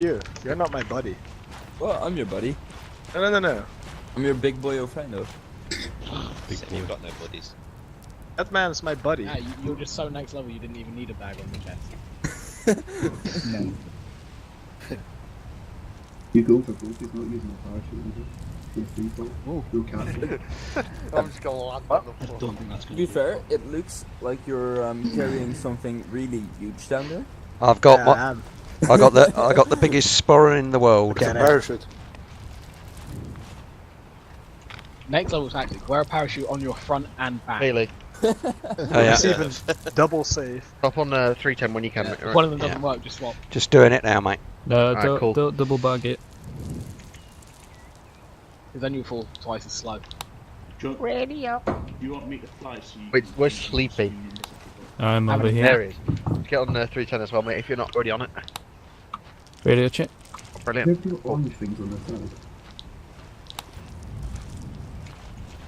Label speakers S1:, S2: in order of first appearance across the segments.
S1: You're not my buddy.
S2: Well, I'm your buddy.
S1: No.
S2: I'm your big boy friendo.
S3: You've got no buddies.
S1: That man's my buddy.
S4: Yeah, you're just so next level you didn't even need a bag on the chest.
S5: No. You go for both, he's not using a parachute, is it? It's default.
S4: Ooh.
S5: Go capture.
S6: I'm just gonna land on the
S7: I
S6: floor.
S7: don't think that's
S2: To
S7: good.
S2: be fair, it looks like you're carrying something really huge down there.
S8: I've got
S1: Yeah,
S8: I got the biggest sporran in the world.
S1: Get it.
S6: Parachute.
S4: Next level is actually wear a parachute on your front and back.
S6: Haley,
S8: Oh yeah,
S1: It's even double safe.
S6: up on 310 when you can.
S4: If one of them doesn't work, just swap.
S8: just doing it now, mate.
S6: Alright, cool.
S9: Double bag it.
S4: Because then you fall twice as slow.
S7: Radio. You want me to fly? So you
S6: Wait, where's Sleepy?
S9: I'm over
S6: There
S9: here.
S6: he is. Get on 310 as well, mate, if you're not already on it.
S9: Radio check.
S6: Brilliant.
S5: They've got orange things on their side.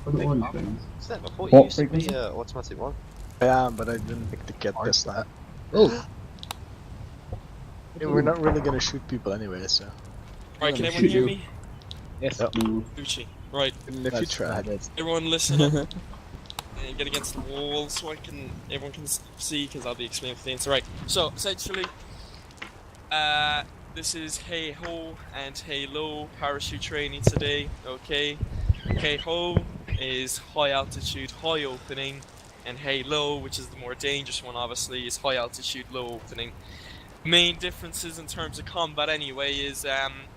S5: What are the orange things?
S3: Sam, I thought you
S5: What
S3: used to be
S5: frequency?
S3: automatic one.
S1: Yeah, but I didn't think to get this that.
S4: Oh!
S1: We're not really gonna shoot people anyway, so.
S10: Right, can
S4: Shoot
S10: everyone hear
S4: you.
S10: me?
S4: Yes.
S1: Yep.
S5: No.
S10: Gucci. Right,
S1: Even if you tried.
S10: everyone listen up and get against the wall so everyone can see, because I'll be explaining things. Right, so essentially, this is hey ho and hey low parachute training today. Okay, hey ho is high altitude, high opening, and hey low, which is the more dangerous one, obviously, is high altitude, low opening. Main differences in terms of combat anyway is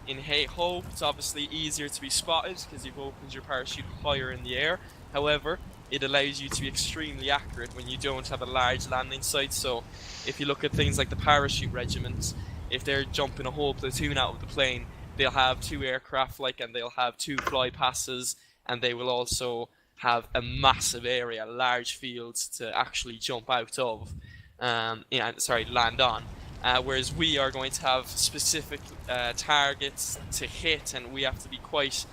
S10: in hey ho it's obviously easier to be spotted because you've opened your parachute higher in the air. However, it allows you to be extremely accurate when you don't have a large landing site. So if you look at things like the parachute regiments, if they're jumping a whole platoon out of the plane, they'll have 2 aircraft and they'll have 2 fly passes, and they will also have a massive area, large fields to actually jump out of, land on. Whereas we are going to have specific targets to hit, and we have to be quite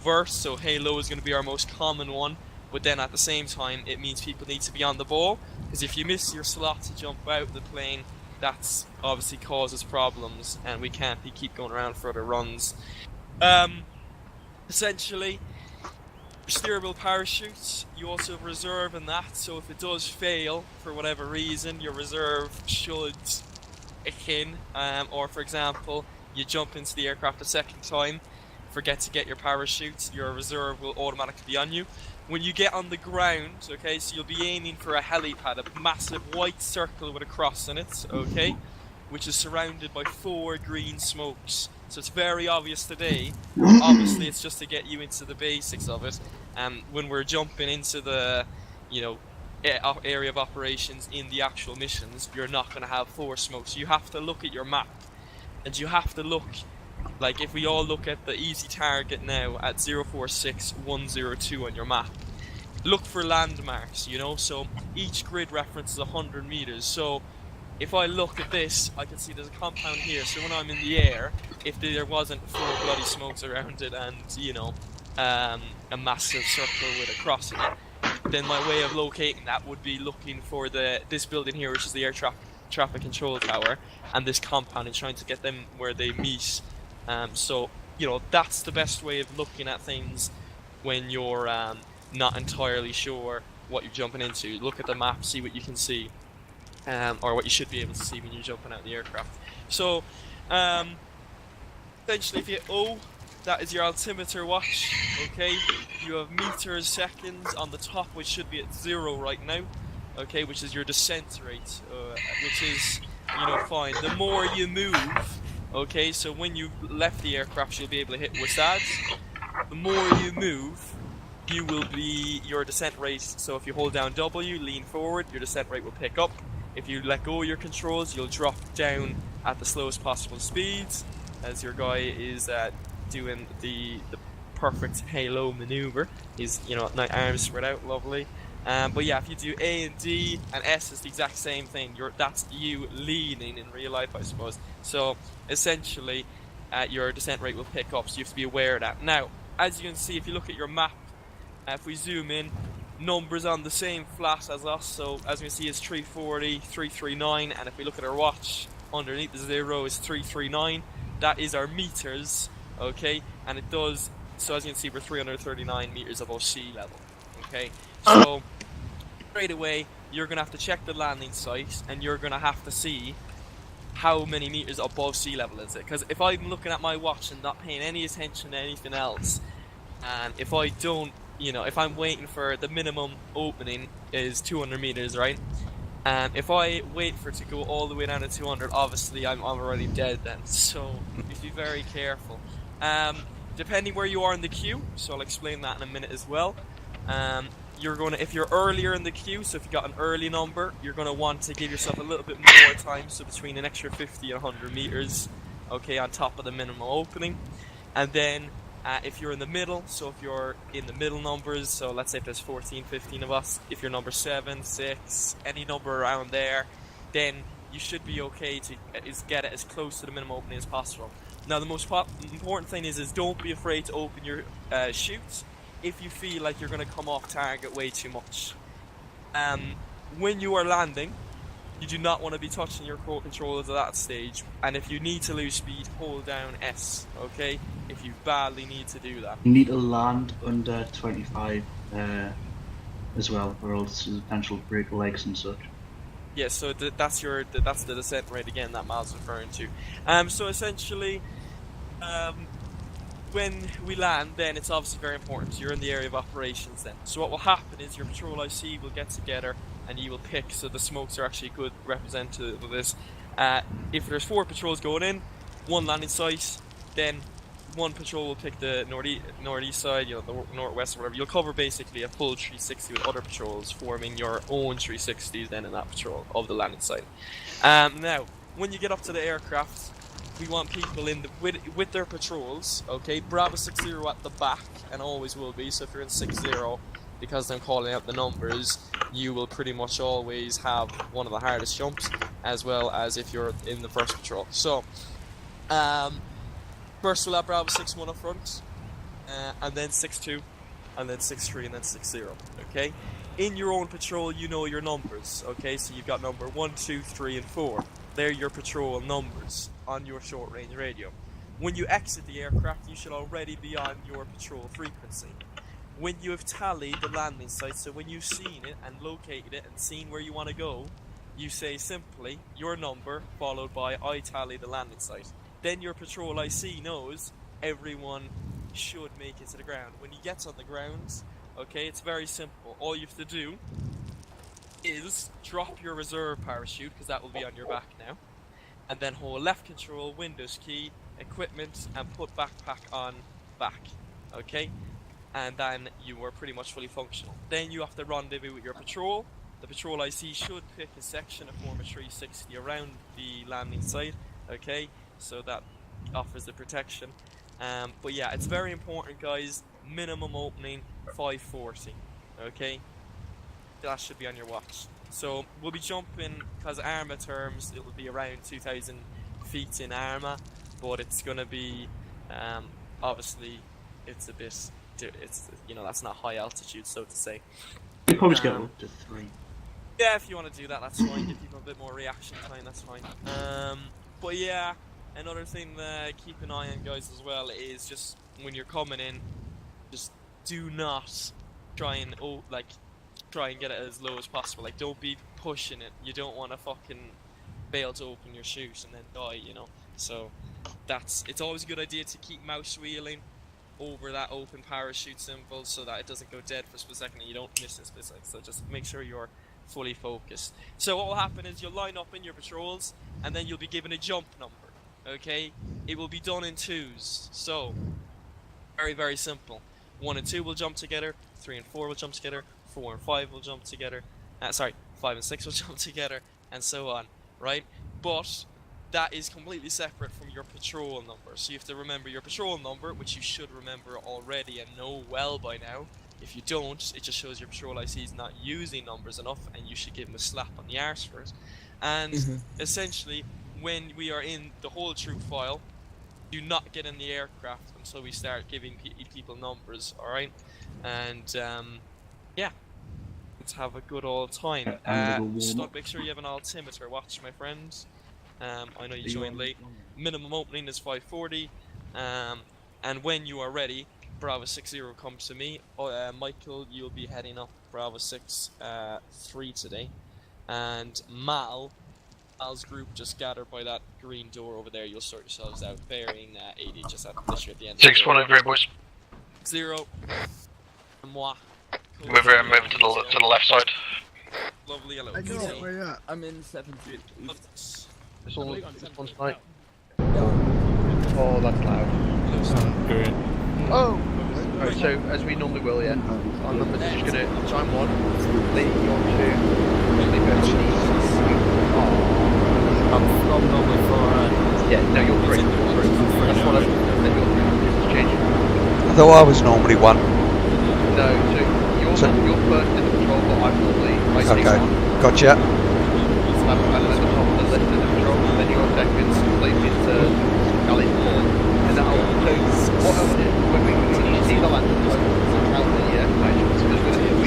S10: versed. So Halo is going to be our most common one, but then at the same time it means people need to be on the ball, because if you miss your slot to jump out of the plane, that's obviously causes problems, and we can't keep going around for other runs. Essentially, steerable parachutes, you also have reserve in that, so if it does fail for whatever reason, your reserve should akin, or for example, you jump into the aircraft a second time, forget to get your parachute, your reserve will automatically be on you. When you get on the ground, okay, so you'll be aiming for a helipad, a massive white circle with a cross in it, okay, which is surrounded by 4 green smokes. So it's very obvious today. Obviously, it's just to get you into the basics of it. When we're jumping into the, area of operations in the actual missions, you're not going to have 4 smokes. You have to look at your map, and you have to look, like if we all look at the easy target now at 046102 on your map, look for landmarks, so each grid reference is 100 meters. So if I look at this, I can see there's a compound here, so when I'm in the air, if there wasn't 4 bloody smokes around it and, a massive circle with a cross in it, then my way of locating that would be looking for this building here, which is the air traffic control tower, and this compound, and trying to get them where they meet. So, that's the best way of looking at things when you're not entirely sure what you're jumping into. Look at the map, see what you can see, or what you should be able to see when you're jumping out of the aircraft. So, essentially, if you hit O, that is your altimeter watch, okay? You have meters, seconds on the top, which should be at 0 right now, okay, which is your descent rate, which is, fine. The more you move, okay, so when you left the aircraft, you'll be able to hit WSADs. The more you move, you will be your descent rate. So if you hold down W, lean forward, your descent rate will pick up. If you let go of your controls, you'll drop down at the slowest possible speeds, as your guy is doing the perfect halo maneuver. He's arms spread out, lovely. But yeah, if you do A and D and S is the exact same thing. That's you leaning in real life, I suppose. So essentially, your descent rate will pick up. So you have to be aware of that. Now, as you can see, if you look at your map, if we zoom in, numbers on the same flat as us. So as you can see, it's 340, 339, and if we look at our watch, underneath the 0 is 339. that is our meters, okay? And it does, so as you can see, we're 339 meters above sea level, okay? So straight away, you're gonna have to check the landing site, and you're gonna have to see how many meters above sea level is it. Because if I'm looking at my watch and not paying any attention to anything else, and if I don't, you know, if I'm waiting for the minimum opening is 200 meters, right? And if I wait for it to go all the way down to 200, obviously I'm already dead then. So you have to be very careful. Depending where you are in the queue, so I'll explain that in a minute as well. You're gonna, if you're earlier in the queue, so if you got an early number, you're gonna want to give yourself a little bit more time, so between an extra 50 and 100 meters, okay, on top of the minimum opening. And then if you're in the middle, so if you're in the middle numbers, so let's say if there's 14, 15 of us, if you're number 7, 6, any number around there, then you should be okay to get it as close to the minimum opening as possible. Now the most important thing is don't be afraid to open your chutes if you feel like you're going to come off target way too much. When you are landing, you do not want to be touching your controllers at that stage, and if you need to lose speed, hold down S, okay? If you badly need to do that.
S7: You need to land under 25 as well, or else there's potential break legs and such.
S10: Yeah, so that's the descent rate again that Mal's referring to. So essentially, when we land, then it's obviously very important. You're in the area of operations then. So what will happen is your patrol IC will get together and you will pick, so the smokes are actually a good representative of this. If there's 4 patrols going in, 1 landing site, then 1 patrol will pick the northeast side, you know, the northwest or whatever. You'll cover basically a full 360 with other patrols, forming your own 360s then in that patrol of the landing site. Now, when you get up to the aircraft, we want people in with their patrols, okay? Bravo 60 at the back, and always will be, so if you're in 60, because I'm calling out the numbers, you will pretty much always have one of the hardest jumps, as well as if you're in the first patrol. So, first we'll have Bravo 61 up front, and then 62, and then 63, and then 60, okay? In your own patrol, you know your numbers, okay? So you've got number 1, 2, 3, and 4. They're your patrol numbers on your short-range radio. When you exit the aircraft, you should already be on your patrol frequency. When you have tallied the landing site, so when you've seen it and located it and seen where you want to go, you say simply your number followed by I tally the landing site. Then your patrol IC knows everyone should make it to the ground. When he gets on the ground, okay, it's very simple. All you have to do is drop your reserve parachute, because that will be on your back now, and then hold left control, Windows key, equipment, and put backpack on back, okay? And then you are pretty much fully functional. Then you have to rendezvous with your patrol. The patrol IC should pick a section of form a 360 around the landing site, okay? So that offers the protection. But yeah, it's very important, guys. Minimum opening 540, okay? That should be on your watch. So we'll be jumping, because ARMA terms, it will be around 2,000 feet in ARMA, but it's going to be, obviously, it's a bit, it's, you know, that's not high altitude, so to say.
S7: You probably get up to 3.
S10: Yeah, if you want to do that, that's fine. Give people a bit more reaction time, that's fine. But yeah, another thing to keep an eye on, guys, as well, is just when you're coming in, just do not try and get it as low as possible. Like, don't be pushing it. You don't want to fucking fail to open your chute and then die, you know. So it's always a good idea to keep mouse wheeling over that open parachute symbol so that it doesn't go dead for a split second and you don't miss a split second. So just make sure you're fully focused. So what will happen is you'll line up in your patrols and then you'll be given a jump number, okay? It will be done in 2s. So very, very simple. 1 and 2 will jump together, 3 and 4 will jump together, 4 and 5 will jump together, 5 and 6 will jump together, and so on, right? But that is completely separate from your patrol number. So you have to remember your patrol number, which you should remember already and know well by now. If you don't, it just shows your patrol IC is not using numbers enough, and you should give them a slap on the arse for it. And essentially, when we are in the whole troop file, do not get in the aircraft until we start giving people numbers, alright? And yeah, let's have a good old time. Make sure you have an altimeter watch, my friends. I know you joined late. Minimum opening is 5:40. And when you are ready, Bravo 60 comes to me. Michael, you'll be heading up Bravo 3 today. And Mal's group just gathered by that green door over there. You'll sort yourselves out. Bearing 80 just at literally at the end.
S6: 6-1 over here, boys.
S10: 0. Moi.
S6: Move to the left side.
S10: Lovely yellow.
S1: I know where you at.
S2: I'm in 17.
S6: This one's night. Oh, that's loud.
S9: Great.
S1: Oh!
S6: Alright, so as we normally will, yeah. Our numbers are just gonna time 1, Lee, you're 2, Lee,
S9: I'm normally 4.
S6: yeah, no, you're 3. That's what I'm. Then you're 3. It's changing.
S8: I thought I was normally 1.
S6: No, so you're first in the patrol, but I'm normally like
S8: Okay,
S6: 1.
S8: gotcha.
S6: I'm at the top of the list in the patrol, then you're second, Lee is third, Gally 4th. And that'll, so what else is, when you see the land,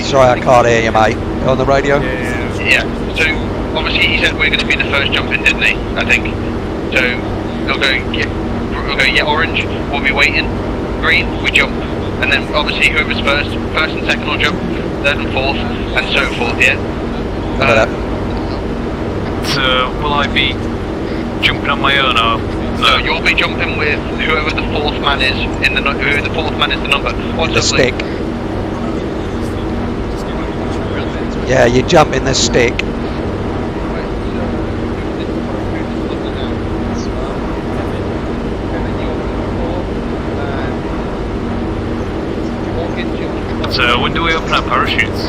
S8: Sorry, I can't hear you, mate. You on the radio?
S6: Yeah, so obviously he said we're going to be the first jump in, didn't he? I think. So we'll go get orange, we'll be waiting, green, we jump. And then obviously whoever's first and second will jump, third and fourth, and so forth, yeah?
S11: So will I be jumping on my own or?
S6: No, you'll be jumping with whoever the fourth man is in the whoever the fourth man is the number. What's
S8: The
S6: up,
S8: stick.
S6: Lee?
S8: Yeah, you jump in the stick.
S11: So when do we open our parachutes?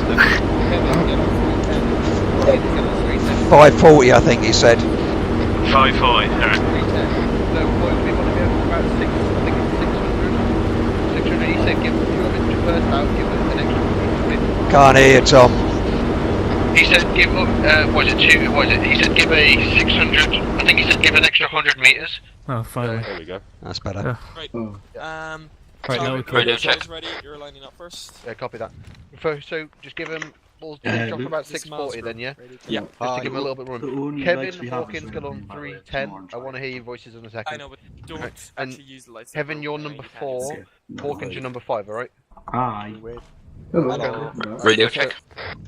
S8: 5:40, I think he said.
S11: 5:40. Alright.
S6: So what do we want to be able to about 6? I think it's 600. 600. He said give whoever's first out, give us an extra 100.
S8: Can't hear you, Tom.
S6: He said give up. Was it 2? Was it? He said give a 600. I think he said give an extra 100 meters.
S9: Oh, finally.
S3: There we go.
S8: That's better.
S10: Right.
S5: Oh.
S9: Right, now we can
S11: Radio
S10: Tommy,
S11: check.
S10: ready. You're lining up first.
S6: Yeah, copy that. So just give him. We'll drop about 640 then, yeah.
S10: Yeah.
S6: Just to give him a little bit of
S7: The
S6: run.
S7: only
S6: Kevin
S7: lights we have
S6: Hawkins
S7: is
S6: got on
S7: green, by the way,
S6: 310.
S7: orange
S6: I want to
S7: light.
S6: hear your voices in a second.
S10: I know, but don't
S6: Okay, and
S10: actually use the lights.
S6: Kevin, you're number 4. Hawkins, you're number 5. All right.
S7: Aye.
S5: Hello.
S11: Radio check.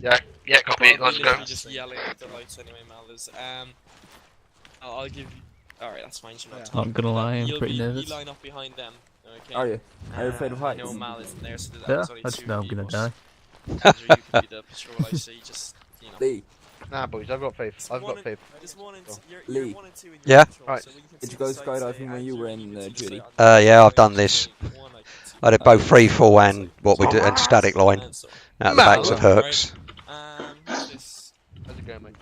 S6: Yeah, copy. Let's go.
S10: You're just yelling at the lights anyway, Mal. Is I'll give you. Alright, that's fine. You're not
S9: Not gonna lie, I'm
S10: You'll
S9: pretty
S10: be,
S9: nervous.
S10: You line up behind them. Okay.
S2: Are you? Are you afraid of
S10: I
S2: heights?
S10: know Mal isn't there, so
S9: Yeah,
S10: there's only
S9: I just
S10: two
S9: know I'm
S10: of you,
S9: gonna
S10: but
S9: die.
S10: Andrew, you can be the patrol I see. Just
S2: Lee,
S6: Nah, boys, I've got faith. I've got faith.
S10: Just one and you're
S2: Lee.
S10: 1 and 2 in your
S8: Yeah.
S10: patrol,
S6: Right.
S10: so we can
S2: Did
S10: see
S2: you go
S10: the sights
S2: skydiving
S10: say,
S2: when you were
S10: Andrew,
S2: in,
S10: can see
S2: Judy?
S10: the other
S8: Yeah, I've
S10: side,
S8: done
S10: so
S8: this.
S10: one, I can see
S8: I did both free fall and what we do and static line
S10: and so.
S8: out the backs of Hercs.
S10: Who's this?
S6: How's it going, mate?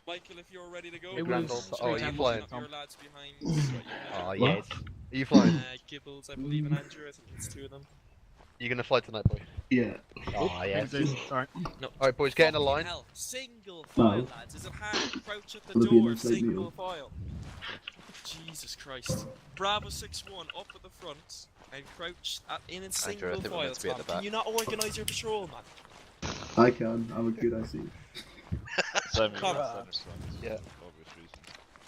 S10: Michael, if you're ready to go.
S4: It
S6: Grand
S4: was
S6: old- oh, you flying?
S10: Your lads behind.
S6: Oh, yes. Are you flying?
S10: Gibbles, I believe, and Andrew. I think it's 2 of them.
S6: You gonna fly tonight, boy?
S5: Yeah.
S6: Oh, yes.
S1: Alright.
S10: No.
S6: Alright, boys, get in a line.
S10: Hell, single file,
S5: No.
S10: lads. Is it hard? Crouch at the
S5: Will it be an
S10: door.
S5: inside
S10: Single
S5: meal?
S10: file. Jesus Christ. Bravo 6-1 up at the front and crouch in a single
S3: I think we're
S10: file.
S3: meant to be at
S10: Tom.
S3: the back.
S10: Can you not organise your patrol, man?
S5: I can. I'm a good IC.
S3: Same
S10: Come
S6: Yeah.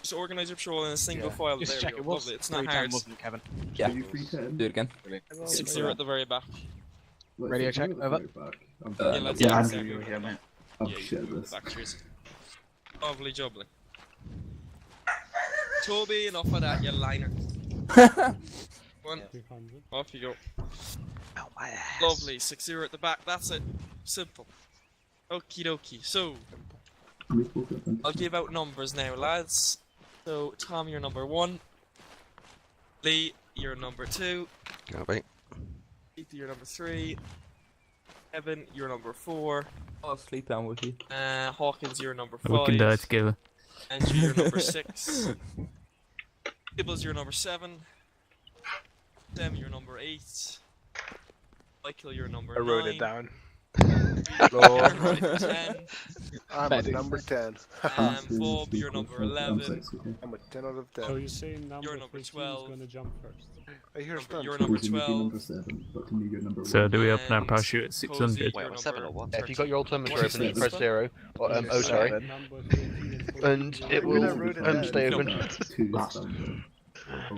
S10: Just organise your patrol in a single
S6: Yeah.
S10: file.
S4: Just
S10: There
S4: check
S10: we
S4: it
S10: go.
S4: was.
S10: Lovely. It's not
S4: 310,
S10: hard.
S4: wasn't it, Kevin?
S2: yeah,
S5: Are you 310?
S2: do it again.
S10: 6-0 at the very back.
S5: Like,
S1: Radio
S5: so I'm
S1: check,
S5: at the
S1: over.
S5: very back. I'm
S10: Yeah,
S5: bad.
S10: let's
S7: Yeah,
S10: go.
S7: Andrew, you're here, mate.
S5: I'm
S10: Yeah, you
S5: shit
S10: can
S5: at
S10: move
S5: this.
S10: the back, cheers. Lovely jubbly. Toby, enough of that, you liner. One. Off you go.
S1: Oh, my ass.
S10: Lovely, 6-0 at the back, that's it. Simple. Okie dokie. So, I'll give out numbers now, lads. So, Tom, you're number 1. Lee, you're number 2.
S8: Copy.
S10: Keith, you're number 3. Evan, you're number 4.
S2: I'll sleep down with you.
S10: Hawkins, you're number 5.
S9: We can die together.
S10: Andrew, you're number 6. Gibbles, you're number 7. Sam, you're number 8. Michael, you're number
S1: I
S10: 9.
S1: wrote it down.
S10: Aaron, 10.
S1: I'm at number 10.
S10: Bob, you're number 11.
S1: I'm a 10 out of 10.
S5: So you're saying
S10: You're number 12.
S5: gonna jump first.
S1: I hear stunt.
S10: You're number 12.
S5: 7, but to me you're number
S9: So
S5: 1.
S9: do we open our
S10: And
S9: parachute at
S10: Cozy,
S9: 600?
S10: you're
S3: Wait,
S10: number
S3: 7 or what?
S6: If you got your altimeter
S10: What
S6: open, you
S10: is
S6: press
S10: it?
S6: 0. Or, oh, sorry.
S5: Number 13
S6: And it
S1: We're gonna
S6: will
S1: root it
S6: stay
S10: out.
S6: open.
S5: 2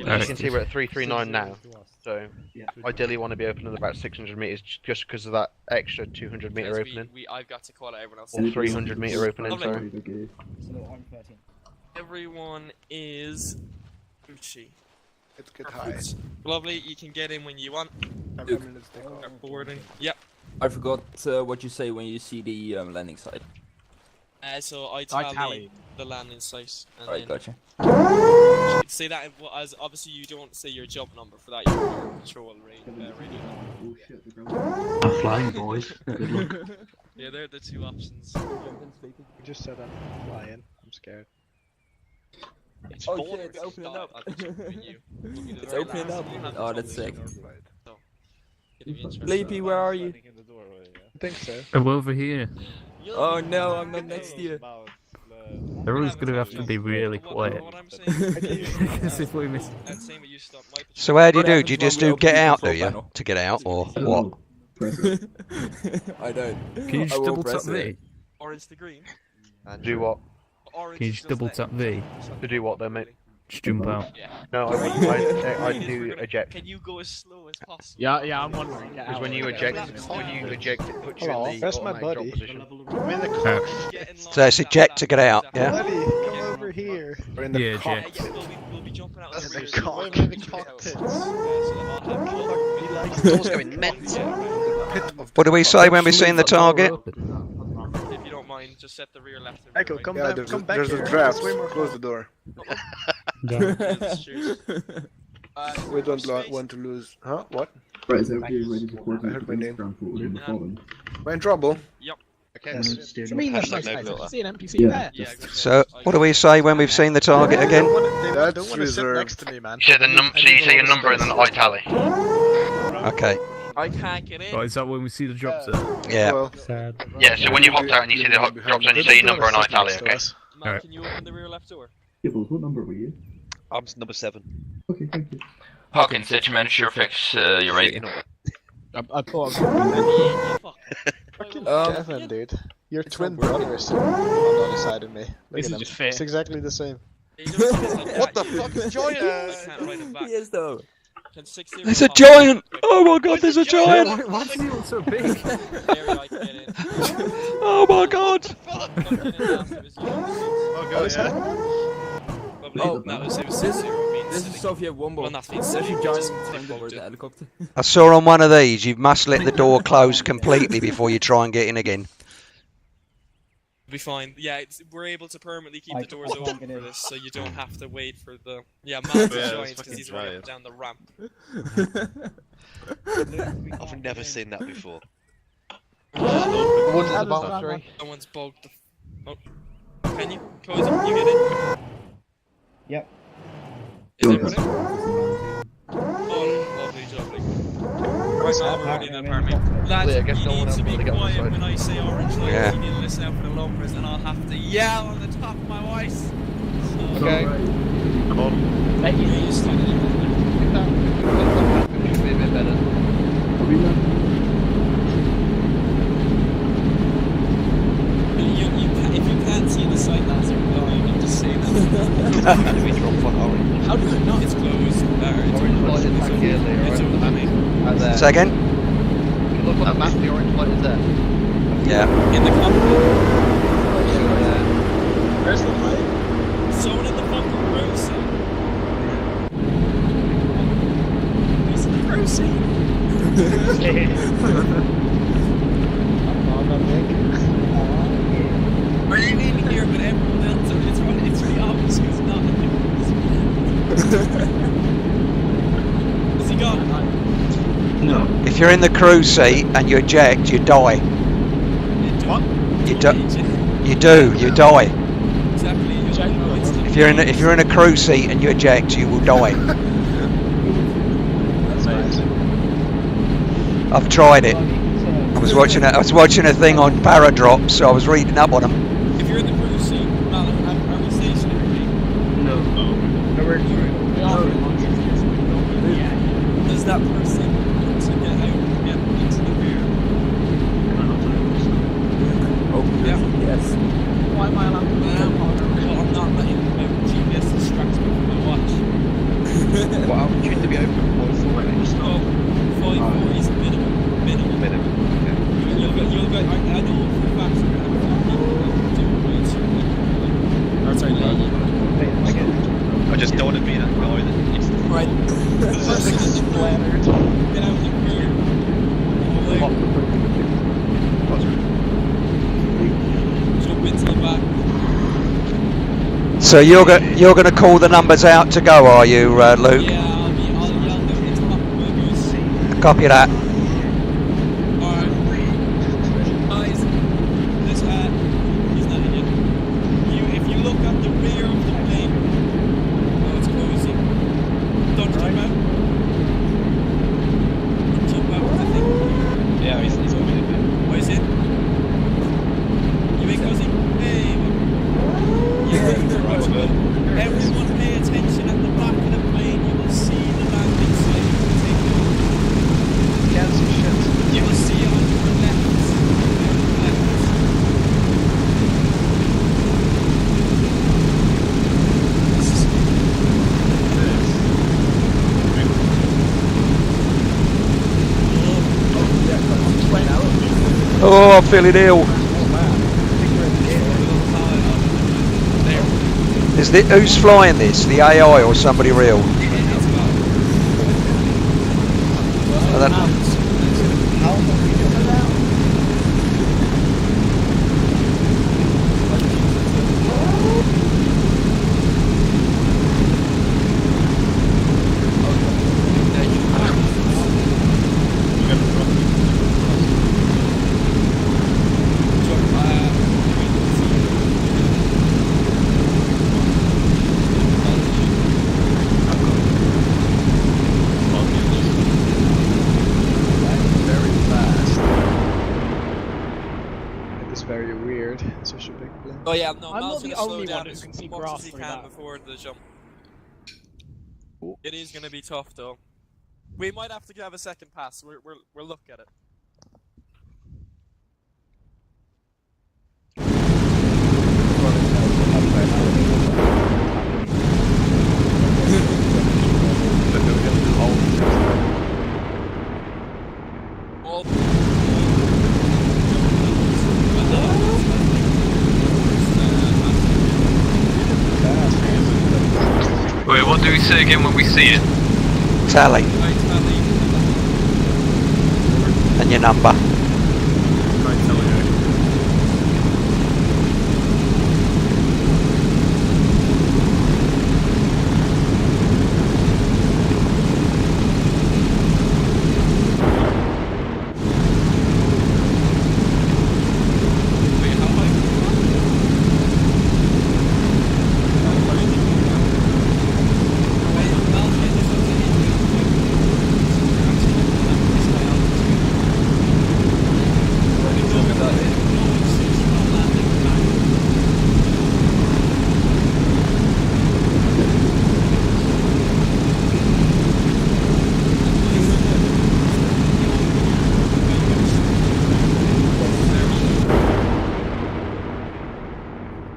S6: As you can see, we're at 339 now. So,
S7: Yeah.
S6: ideally, want to be opening about 600 meters just because of that extra 200 meter opening.
S10: I've got to call out everyone else.
S6: Or 300 meter opening,
S10: Lovely.
S6: sorry.
S10: Everyone is Gucci.
S1: Let's get high.
S10: Perfect. Lovely, you can get in when you want.
S1: I'm having this take off.
S10: Start boarding. Yep.
S2: I forgot what you say when you see the landing site.
S10: So I
S4: I
S10: tally
S4: tally.
S10: the landing site. And
S2: Alright,
S10: then
S2: gotcha.
S10: say that as obviously you don't say your jump number for that. Your control radio.
S5: Oh shit, the ground.
S7: I'm flying, boys. Good luck.
S10: Yeah, they're the two options.
S1: We just said I'm flying. I'm scared.
S10: It's
S2: Oh,
S10: boring
S2: shit, it's
S10: to
S2: opening
S10: start
S2: up.
S10: at the jump with you. It'll be the
S2: It's
S10: very
S2: opening
S10: last
S2: up.
S10: one.
S2: Oh, that's sick.
S10: It'll be interesting.
S2: Sleepy, where are you?
S1: I think so.
S9: I'm over here.
S2: Oh no, I'm not next to you.
S9: They're always gonna have to be really quiet.
S10: What I'm saying
S9: Because if we miss...
S10: and same with you start my
S8: So how do you
S2: What
S8: do?
S2: happens
S8: Do you
S2: when
S8: just
S2: we
S8: do
S2: open
S8: get
S2: the
S8: out, do
S2: control
S8: you?
S2: panel?
S8: To get out, or what?
S2: I don't.
S9: Can you
S2: I
S9: just
S2: will
S9: double tap
S2: press
S9: V?
S2: it.
S10: orange to green.
S6: Do what?
S10: Orange
S9: Can you
S10: is
S9: just double
S10: left.
S9: tap V?
S6: To do what, though, mate?
S9: Just jump out.
S10: Yeah.
S6: No, I do eject.
S10: Can you go as slow as possible?
S4: Yeah, I'm wondering.
S6: Because when you eject, it puts you
S1: Hello,
S6: in the
S1: that's my
S6: automatic
S1: buddy.
S6: drop position.
S1: I'm in the car.
S8: So it's eject to get out, yeah?
S1: Buddy, come over here. We're in the
S9: Yeah,
S1: cockpit.
S9: eject.
S10: We'll be jumping out
S1: That's
S10: of
S1: the
S10: the
S1: cockpit.
S10: rear.
S1: We're in the cockpit.
S10: He likes
S3: Door's going mental.
S8: What do we say when we seen the target?
S10: If you don't mind, just set the rear left and rear
S1: Echo,
S10: right.
S1: come
S5: Yeah,
S1: down, come back
S5: there's
S1: here.
S5: a draft.
S1: It's way more close the door.
S10: Yeah, that's true.
S1: We don't want to lose. Huh? What?
S5: Right, is everybody ready to report
S1: I heard my name.
S5: ground for order fallen?
S1: We're in trouble.
S6: Okay.
S7: Steer
S4: I mean, that's
S3: Hashtag
S4: nice.
S3: no
S4: I
S3: filter.
S4: can see an NPC
S5: Yeah.
S4: there.
S10: Yeah, good
S8: So
S10: job.
S8: what do we say when we've seen the target again?
S1: They don't
S5: That's
S1: want to sit
S5: reserved.
S1: next to me, man.
S6: So you say your number and then I tally.
S8: Okay,
S10: I can't get in.
S9: Oh, is that when we see the drop zone?
S8: yeah.
S1: Well,
S6: Yeah, so when you hop out and you see the drop zone, you say your number and I tally, okay?
S10: Matt,
S9: Alright.
S10: can you open the rear left door?
S5: Yeah, well, what number were you?
S3: I'm number 7.
S5: Okay, thank you.
S11: Hawkins, set your man sure fix your rating.
S4: I thought
S10: Fuck.
S1: Kevin, dude. Your twin brother is sitting on the other side of me. Look
S4: This
S1: at
S4: is
S1: him.
S4: just fair.
S1: It's exactly the same.
S3: What the fuck is giant?
S10: I can't write him back.
S2: Yes, though.
S10: Can 60
S8: There's a giant! Oh my god, there's a giant!
S9: Why is he all so big?
S10: There I can get in.
S8: Oh my god!
S1: Oh god,
S10: Lovely.
S2: Oh,
S10: No, it was 0 being
S2: This is
S10: silly.
S2: Soviet Wombo.
S10: Well, not being
S2: There's
S10: silly,
S2: a
S10: but
S2: giant
S10: just
S2: trying to board
S10: bugged
S2: the
S10: it.
S2: helicopter.
S8: I saw on one of these, you must let the door close completely before you try and get in again.
S10: Be fine. Yeah, we're able to permanently keep the doors open for this, so you don't have to wait for the. Yeah, Matt's a
S3: Yeah,
S10: giant
S3: it's
S10: because he's
S3: fucking
S10: running up down the ramp.
S3: I've never seen that before.
S6: What's at the bottom, sorry?
S10: Someone's bugged the. Oh, can you? Cozy, you get in?
S5: Yep.
S10: Is everyone in? Oh, lovely. Right, so I'm already in the apartment. Lads,
S6: Yeah, I guess
S10: you
S6: no one
S10: need
S6: else
S10: to be
S6: will get on the
S10: quiet
S6: side.
S10: when I say orange lights.
S8: Yeah.
S10: You need to listen out for the lumbers, and I'll have to yell on the top of my voice. So,
S6: Okay.
S3: Come on.
S4: Make it easy.
S6: Should be a bit better.
S5: Are we done?
S10: if you can't see the sight, lads, you're blind. I'm just saying that.
S3: We drop one orange.
S10: How does it not? It's closed.
S6: Orange light is back here, Leo.
S10: It's open.
S6: And there.
S8: Say again?
S6: If you look on the map, the orange light is there.
S8: Yeah.
S10: In the cockpit.
S1: Where's the light?
S10: Someone in the fucking row seat. Who's in the row seat? Are you in here with everyone else? It's really obvious who's not in the row seat. Is he gone?
S7: No.
S8: If you're in the crew seat and you eject, you die.
S10: What?
S8: You do, you die.
S10: Exactly.
S8: If you're in a crew seat and you eject, you will die.
S1: That's nice.
S8: I've tried it. I was watching a thing on paradrops, so I was reading up on them.
S10: If you're in the cruise seat, Mal, are we stationary?
S7: No.
S10: Does that person want to get out and get into the rear?
S2: Oh,
S10: Yeah.
S2: yes.
S4: Why am I allowed to
S10: I'm not letting my GPS distract me from my watch.
S3: What altitude to be open?
S10: 540 is minimum.
S3: Minimum. Okay.
S10: You'll go, I know for a fact you're going to have to
S3: I just don't want to be that guy that is
S10: right. Person is splattered. Get out of the rear. Jump into the back.
S8: So you're going to call the numbers out to go, are you, Luke?
S10: Yeah, I'll yell them into top of my goose.
S8: Copy that.
S10: Alright. Guys, this he's not in yet. If you look at the rear of the plane, oh, it's closing. Don't jump out. Don't jump out, I think.
S3: Yeah, he's already in there.
S10: Oh, he's in? You ain't closing? Hey, everyone pay attention at the back of the plane. You will see the landing site.
S1: Cancel shit.
S10: You will see it on your left.
S8: Oh, I'm feeling ill. Who's flying this? The AI or somebody real?
S1: Very weird. Such a big plane.
S10: Oh yeah, no,
S4: I'm
S10: Mal's
S4: not the
S10: gonna slow
S4: only
S10: down
S4: one who
S10: as
S4: can see
S10: much
S4: grass
S10: as he
S4: through
S10: can
S4: that.
S10: before the jump. It is gonna be tough though. We might have to have a second pass. We'll look at it.
S11: Wait, what do we say again when we see it?
S8: Tally. And your number.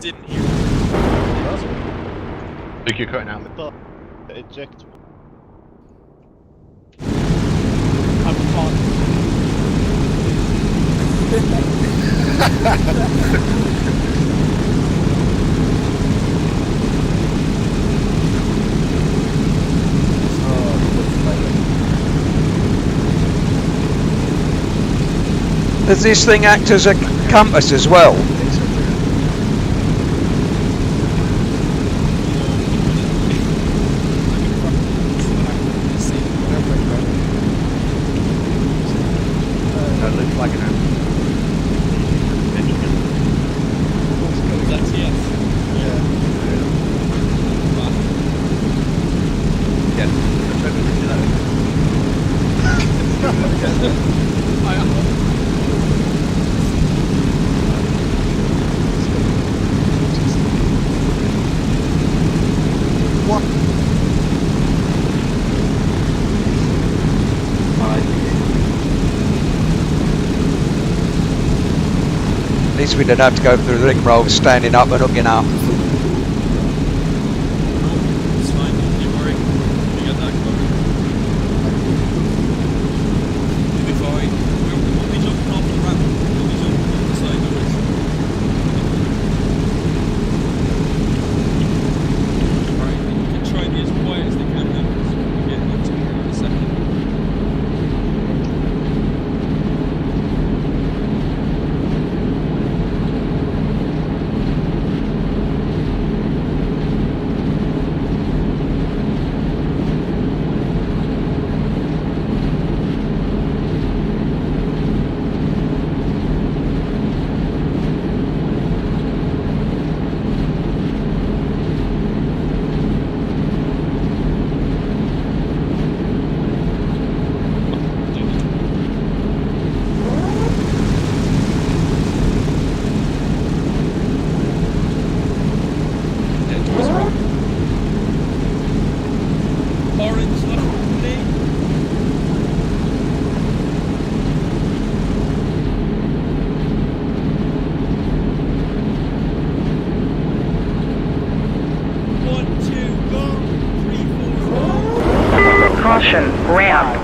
S10: Didn't hear.
S3: Look, you're cutting out the
S1: The eject.
S4: I'm fine.
S8: Does this thing act as a compass as well?
S10: That's yes.
S8: least we didn't have to go through the rigmarole standing up and hooking up.
S10: It's fine, don't you worry. We got that covered. You'll be fine. We'll be jumping off the ramp. We'll be jumping on the side of it. Alright, they can try and be as quiet as they can now, because we'll get into it in a second. Orange, not me. One, two, go. 3, 4, 5.
S12: Caution, ramp.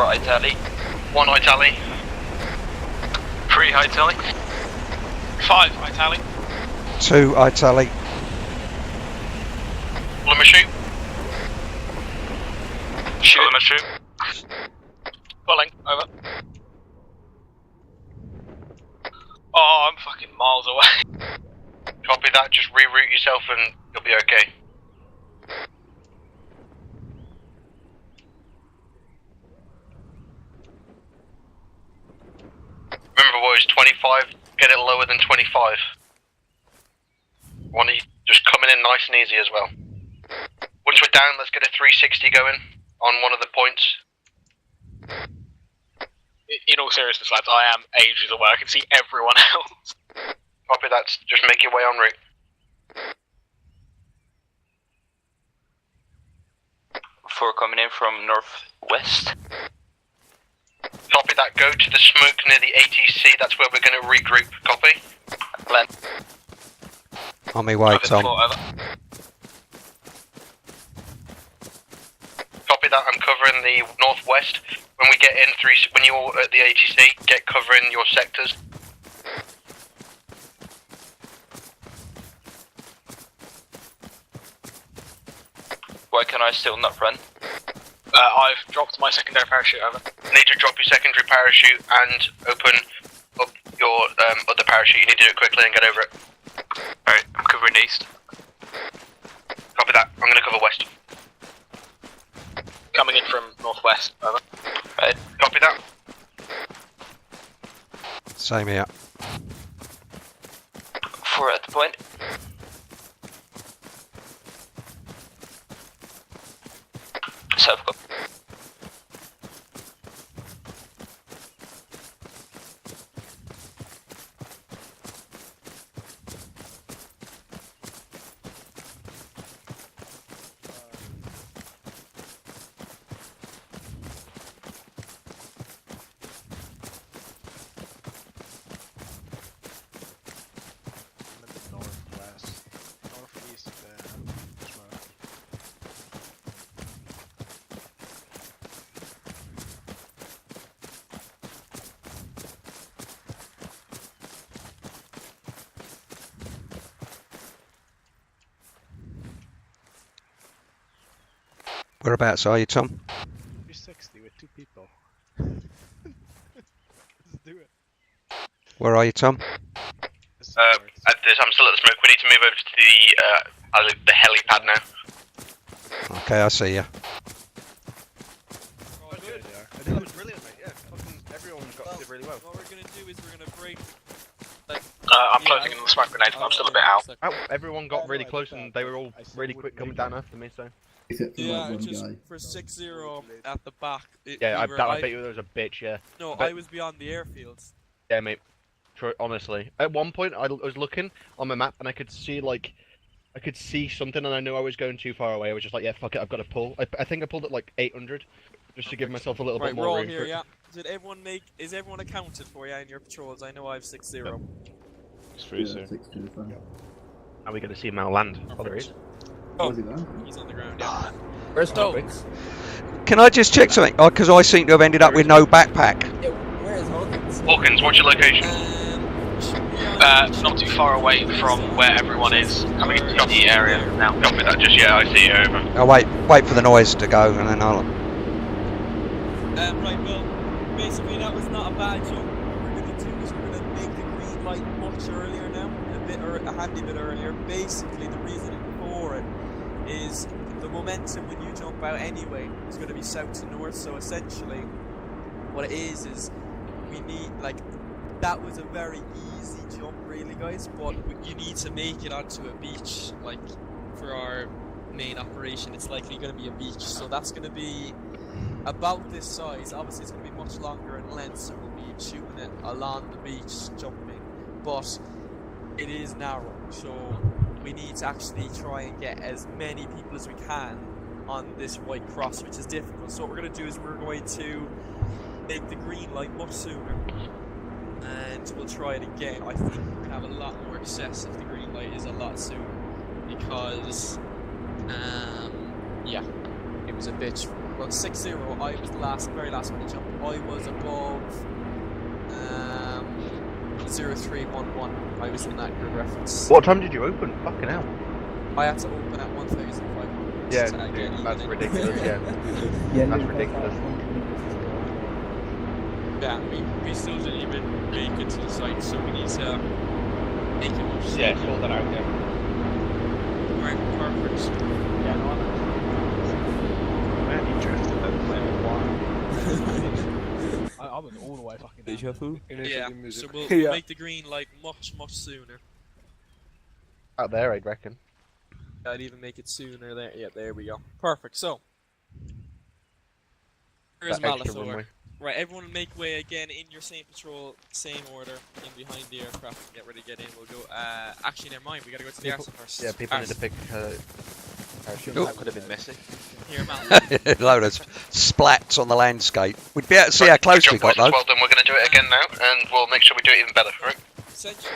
S6: High tally. 1 high tally.
S11: 3 high tally.
S6: 5 high tally.
S8: 2 I tally.
S6: Limit shoot.
S11: Shoot. Limit shoot.
S6: Pulling. Over. Oh, I'm fucking miles away. Copy that, just reroute yourself and you'll be okay. Remember boys, 25, get it lower than 25. Want you just coming in nice and easy as well. Once we're down, let's get a 360 going on one of the points.
S11: In all seriousness, lads, I am ages away. I can see everyone else.
S6: Copy that, just make your way en route.
S13: 4 coming in from northwest.
S6: Copy that, go to the smoke near the ATC, that's where we're going to regroup. Copy?
S13: Glenn.
S8: On my way, Tom.
S6: Copy that, I'm covering the northwest. When we get in, when you're at the ATC, get covering your sectors.
S13: Why can I still not run?
S11: I've dropped my secondary parachute, over.
S6: Need to drop your secondary parachute and open up your other parachute. You need to do it quickly and get over it.
S11: Alright, I'm covering east.
S6: Copy that, I'm going to cover west.
S11: Coming in from northwest, over.
S13: Right.
S6: Copy that.
S8: Same here.
S13: 4 at the point. South go.
S1: Northwest, northeast as well.
S8: Whereabouts are you, Tom?
S1: 360 with 2 people. Let's do it.
S8: Where are you, Tom?
S6: I'm still at the smoke. We need to move over to the
S11: I leave the helipad now.
S8: Okay, I see you.
S3: That was brilliant, mate. Yeah, fucking everyone did really well.
S10: What we're gonna do is we're gonna break.
S11: I'm floating in the smoke grenade, but I'm still a bit out.
S3: Everyone got really close and they were all really quick coming down after me, so.
S5: Except for
S10: Yeah,
S5: like one
S10: just
S5: guy.
S10: for 6-0 at the back.
S3: Yeah, I
S10: I
S3: bet you there was a bitch, yeah.
S10: No,
S3: But-
S10: I was beyond the airfields.
S3: Yeah, mate. Honestly. At one point, I was looking on my map and I could see, like, I could see something and I knew I was going too far away. I was just like, yeah, fuck it, I've got to pull. I think I pulled at like 800, just to give myself a little
S10: Right,
S3: bit
S10: we're
S3: more
S10: all
S3: room.
S10: here, yeah. Is everyone accounted for, yeah, in your patrols? I know I have 6-0.
S1: It's free, sir.
S5: 6-2, fine.
S3: Are we going to see him now land? Oh, there he is.
S10: Oh,
S5: Where's he going?
S10: he's on the ground, yeah.
S2: Where's
S10: So-
S2: Hawkins?
S8: Can I just check something? Because I seem to have ended up with no backpack.
S2: Yeah, where is Hawkins?
S6: Hawkins, what's your location?
S11: Not too far away from where everyone is. Coming into the area now.
S6: Copy that, just yeah, I see you, over.
S8: I'll wait for the noise to go and then I'll...
S10: Right, well, basically that was not a bad jump. What we're going to do is we're going to make the green light much earlier now, a handy bit earlier. Basically, the reasoning for it is the momentum when you jump out anyway is going to be south to north, so essentially what it is we need, like, that was a very easy jump really, guys, but you need to make it onto a beach, like, for our main operation. It's likely going to be a beach, so that's going to be about this size. Obviously it's going to be much longer in length, so we'll be shooting it along the beach, jumping, but it is narrow, so we need to actually try and get as many people as we can on this white cross, which is difficult. So what we're going to do is we're going to make the green light much sooner, and we'll try it again. I think we're going to have a lot more success if the green light is a lot sooner, because yeah, it was a bitch. Well, 6-0, I was the very last one to jump. I was above 0311. I was in that grid reference.
S3: What time did you open? Fucking hell.
S10: I had to open at 1,500.
S3: Yeah,
S10: to get even
S3: that's
S10: in.
S3: ridiculous, yeah.
S5: Yeah,
S3: That's
S5: no,
S3: ridiculous.
S10: Yeah, we still didn't even make it to the site, so we need to make it more sure.
S3: Yeah, sort that out, yeah.
S10: Right, perfect.
S1: Yeah, no, man, you drifted out playing one. I went all the way fucking down.
S2: Deja vu?
S10: Yeah, so we'll make the green light much sooner.
S3: Out there, I'd reckon.
S10: I'd even make it sooner there. Yeah, there we go. Perfect, so. Here's
S3: That extra
S10: Malathor.
S3: runway.
S10: Right, everyone make way again in your same patrol, same order, in behind the aircraft, and get ready to get in. We'll go, actually never mind, we gotta go to the arsenal first.
S3: Yeah, people need to pick
S8: Parachute.
S3: That could have been messy.
S10: Here, Malathor.
S8: Load of splats on the landscape. We'd be able to see how close we got though.
S6: Well done, we're going to do it again now, and we'll make sure we do it even better, right?
S10: Essentially,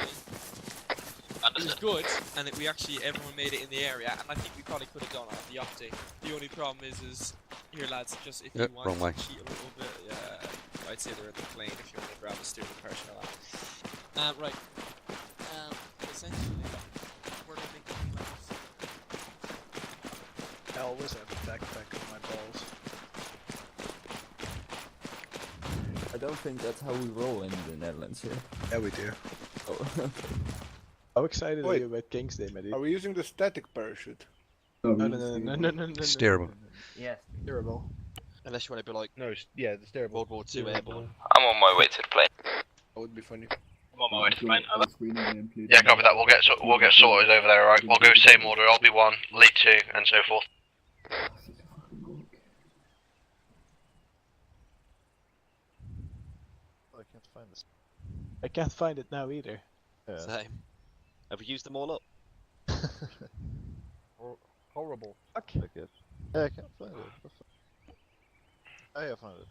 S10: it was good, and we actually, everyone made it in the area, and I think we probably could have done it on the update. The only problem is here lads, just if you want
S8: wrong way.
S10: to cheat a little bit, I'd say they're in the plane if you want to grab a steering parachute or that. Right. Essentially, we're going to make the
S1: I always have a backpack on my balls.
S2: I don't think that's how we roll in the Netherlands here.
S1: Yeah, we do.
S2: Oh, okay.
S1: How excited are you about King's Day, Matty?
S12: Are we using the static parachute?
S1: No.
S8: Steerable.
S12: Yeah.
S1: Steerable.
S3: Unless you want to be like, no, yeah, the steerable.
S11: World War II airborne.
S13: I'm on my way to the plane.
S12: That would be funny.
S11: I'm on my way to the plane.
S6: Yeah, copy that. We'll get sorted over there, right? We'll go same order. I'll be one, lead two, and so forth.
S1: I can't find this. I can't find it now either.
S3: Same. Have we used them all up? Horrible.
S1: Fuck. Yeah, I can't find it.
S12: I found it.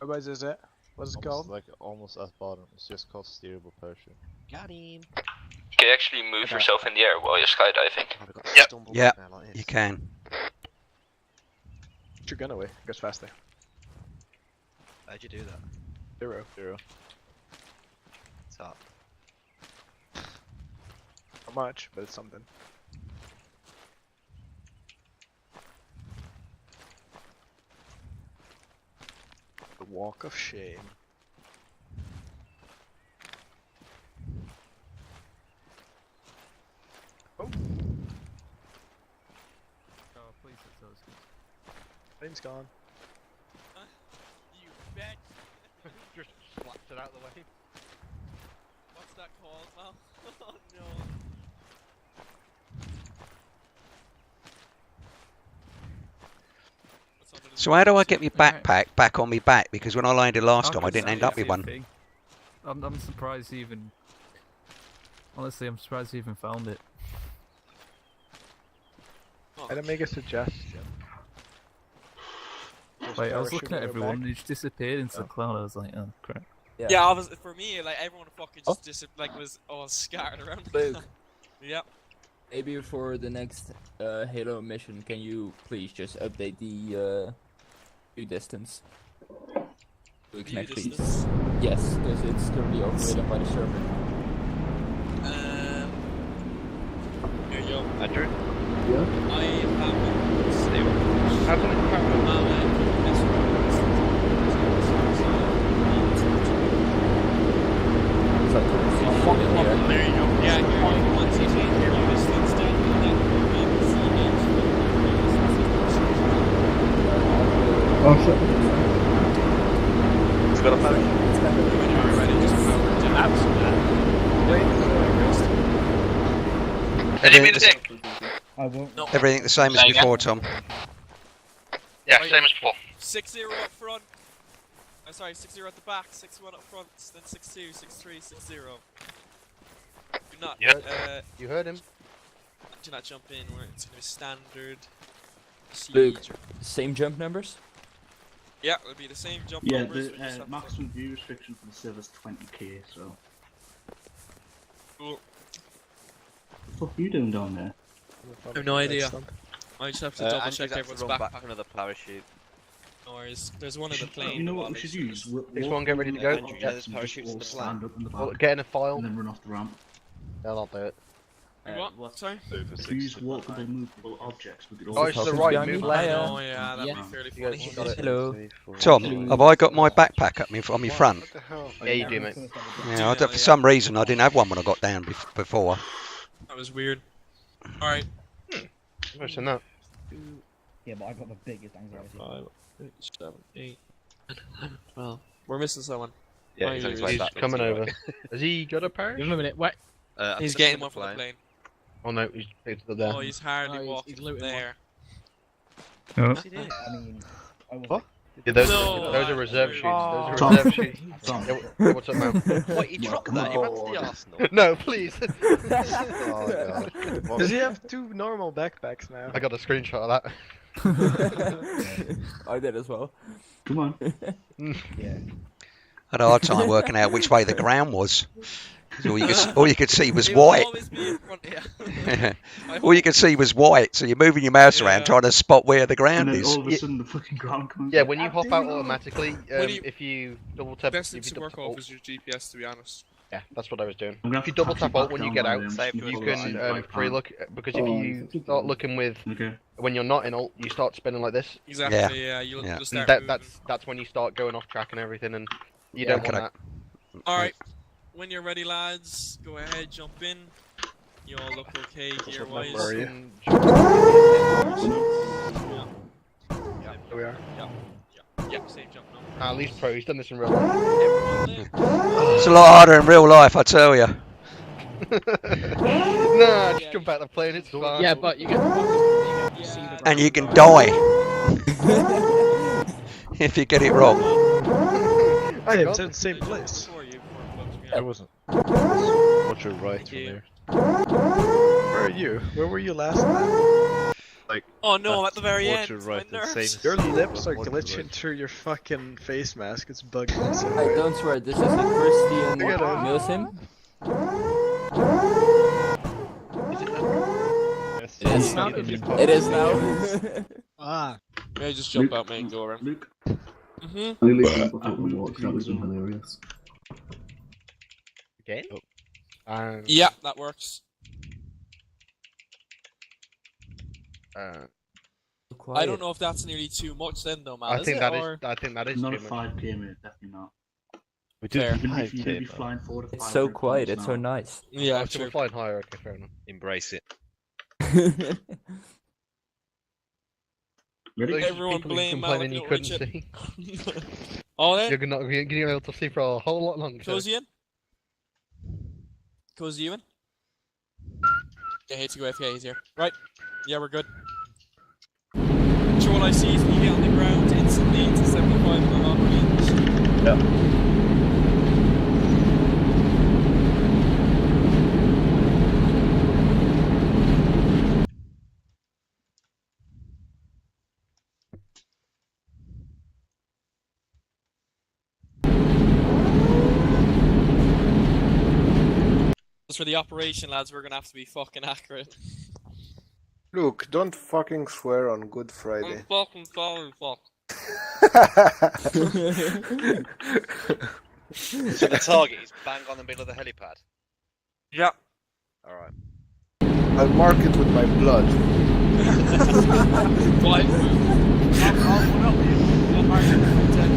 S1: What is it? What's it called?
S12: Like almost at bottom. It's just called steerable parachute.
S3: Got him.
S13: Can you actually move yourself in the air while you're skydiving?
S6: Yep.
S8: Yeah, you can.
S1: Put your gun away. It goes faster.
S3: How'd you do that?
S1: Zero.
S3: Top.
S1: Not much, but it's something. The walk of shame. Plane's gone.
S10: You bet.
S3: Just slapped it out of the way.
S10: What's that called, Mal? Oh no.
S8: So how do I get my backpack back on my back? Because when I landed last time, I didn't end up with one.
S9: I'm surprised he even... Honestly, I'm surprised he even found it.
S1: Can I make a suggestion?
S9: Wait, I was looking at everyone and he just disappeared into the cloud. I was like, oh crap.
S10: Yeah, I was, for me, like everyone fucking just was all scattered around. Yep.
S2: Maybe for the next Halo mission, can you please just update the view distance?
S10: View distance?
S2: Yes, because it's currently overridden by the server.
S10: Here you go.
S3: Andrew?
S5: Yeah?
S10: I haven't stable.
S3: How come it's happen?
S10: There you go. Yeah, here you go. Once you change your view distance down, that will be the CH.
S5: Oh shit.
S11: It's got a power.
S10: When you're ready, just power down.
S11: Did you mean the thing?
S5: I won't.
S10: No.
S8: Everything the same as before, Tom.
S11: Yeah, same as before.
S10: 6-0 up front. I'm sorry, 6-0 at the back, 6-1 up front, then 6-2, 6-3, 6-0. Do not,
S3: You heard him.
S10: do not jump in where it's going to be standard.
S2: Luke,
S10: Siege.
S2: same jump numbers?
S10: Yeah, it'll be the same jump
S7: Yeah,
S10: numbers.
S7: the
S10: we just have
S7: maximum view restriction for the server's 20k, so.
S10: Cool.
S7: What the fuck are you doing down there?
S10: I have no idea. I just have to double
S14: Andrew's
S10: check
S14: had to
S10: everyone's
S14: run
S10: back.
S14: back for another parachute.
S10: No worries. There's one in the plane.
S7: You know what we should use?
S3: This one, get ready to go.
S14: Andrew, there's parachutes in the
S7: stand
S14: plan.
S7: up in the
S3: Well,
S7: back
S3: get in a file.
S7: and then run off the ramp.
S3: They'll not do it.
S10: What? Sorry?
S7: If we use walkable, movable objects, we could
S3: Oh,
S7: also.
S3: it's the right move.
S10: Oh yeah, that'd be fairly
S3: You guys got
S10: funny.
S3: it.
S2: Hello.
S8: Tom, have I got my backpack up on my front?
S1: What the hell?
S3: Yeah, you do, mate.
S8: Yeah, I don't, for some reason I didn't have one when I got down before.
S10: That was weird. Alright.
S3: I've seen that.
S5: Yeah, but I got the biggest anxiety.
S10: 5, 6, 7, 8, 9, 12. We're missing someone.
S14: Yeah,
S10: Oh,
S14: he's,
S10: he's
S14: back
S3: coming over. Has he got a parachute?
S4: Give him a minute. Wait.
S10: He's getting one from the plane.
S3: Oh no, he's picked it there.
S10: Oh, he's hardly
S4: No,
S10: walking
S4: he's looting
S10: there.
S9: Oh.
S5: I mean, I was
S3: What? Yeah, those are reserve shoots. Those are reserve shoots. Yeah, what's up, man?
S14: What, you dropped that? You went to the Arsenal?
S3: No, please.
S1: Oh god. Does he have 2 normal backpacks now?
S3: I got a screenshot of that.
S2: I did as well.
S7: Come on.
S5: yeah.
S8: I had a hard time working out which way the ground was. So all you could see was white.
S10: Always be in front, yeah.
S8: All you could see was white, so you're moving your mouse around trying to spot where the
S7: And
S8: ground
S7: then
S8: is.
S7: all of a sudden the fucking ground comes.
S3: Yeah, when you hop out automatically,
S10: When you-
S3: if you double tap,
S10: Best
S3: if
S10: thing
S3: you
S10: to work
S3: double
S10: off is your GPS, to be honest.
S3: yeah, that's what I was doing.
S7: I'm gonna
S3: If you
S7: have to
S3: double
S7: tap
S3: tap alt
S7: back
S3: when you
S7: down
S3: get
S7: by
S3: out,
S7: them,
S14: Save
S7: just
S3: you
S7: follow
S3: can
S7: the right
S3: free
S7: hand.
S3: look because if you start looking with
S7: Okay.
S3: when you're not in alt, you start spinning like this.
S10: Exactly, yeah. You'll
S8: Yeah.
S10: start
S3: That
S10: moving.
S3: that's when you start going off track and everything, and you
S8: Yeah,
S3: don't want that.
S10: Alright. When you're ready, lads, go ahead, jump in. You all look okay gear-wise.
S1: Where are you?
S10: Yeah.
S1: Here we are.
S10: Yeah, same jump now.
S3: At least pro, he's done this in real life.
S10: Everyone there.
S8: It's a lot harder in real life, I tell you.
S3: Nah, just jump out the plane, it's fine.
S4: Yeah, but you get the see the
S8: And you can die if you get it wrong.
S1: Hey, it's in the same place.
S10: Before you,
S1: I wasn't. Watch your right from there. Where are you? Where were you last time?
S12: Like,
S10: Oh no, I'm at the very
S12: watch
S10: end.
S12: your
S10: My
S12: right, the
S10: nerves.
S12: same
S1: Your
S12: speed
S1: lips
S12: as
S1: are
S12: watch your
S1: glitching
S12: right.
S1: through your fucking face mask. It's bugging. So
S2: Hey, don't swear, this is a Christian
S1: Look at him.
S2: MilSim.
S12: Yes.
S2: It is.
S4: Now-
S2: It is now.
S4: Ah.
S10: Yeah, just jump out, mate, and go around.
S7: Luke.
S10: Mm-hmm.
S5: I really think what happened was that was hilarious.
S3: Okay.
S10: Yeah, that works. I don't know if that's nearly too much then, though, man.
S3: I think that is.
S10: or...
S3: I think that is
S7: Not
S3: too
S7: a
S3: much.
S7: 5k, mate, definitely not.
S12: We did
S10: Fair.
S7: You're gonna be
S12: 5k, bro.
S7: flying 4 to 5.
S2: It's so quiet, it's so nice.
S10: Yeah,
S3: Oh, so
S10: true.
S3: we're flying higher. Okay, fair enough.
S14: Embrace it.
S7: Ready?
S10: Everyone
S3: People
S10: blame
S3: complaining you couldn't
S10: Richard.
S3: see.
S10: All in?
S3: You're not going to be able to see for a whole lot longer.
S10: Cozy in? Cozy you in? Yeah, hate to go AFK, he's here. Right. Yeah, we're good. Control ICs, when you get on the ground instantly to 75 and on range.
S12: Yeah.
S10: As for the operation, lads, we're gonna have to be fucking accurate.
S12: Look, don't fucking swear on Good Friday.
S10: I'm fucking sorry, fuck.
S14: So the target is bang on the middle of the helipad?
S10: Yeah.
S14: Alright.
S12: I'll mark it with my blood.
S10: What?
S14: I'll one up you. I'll mark it with 10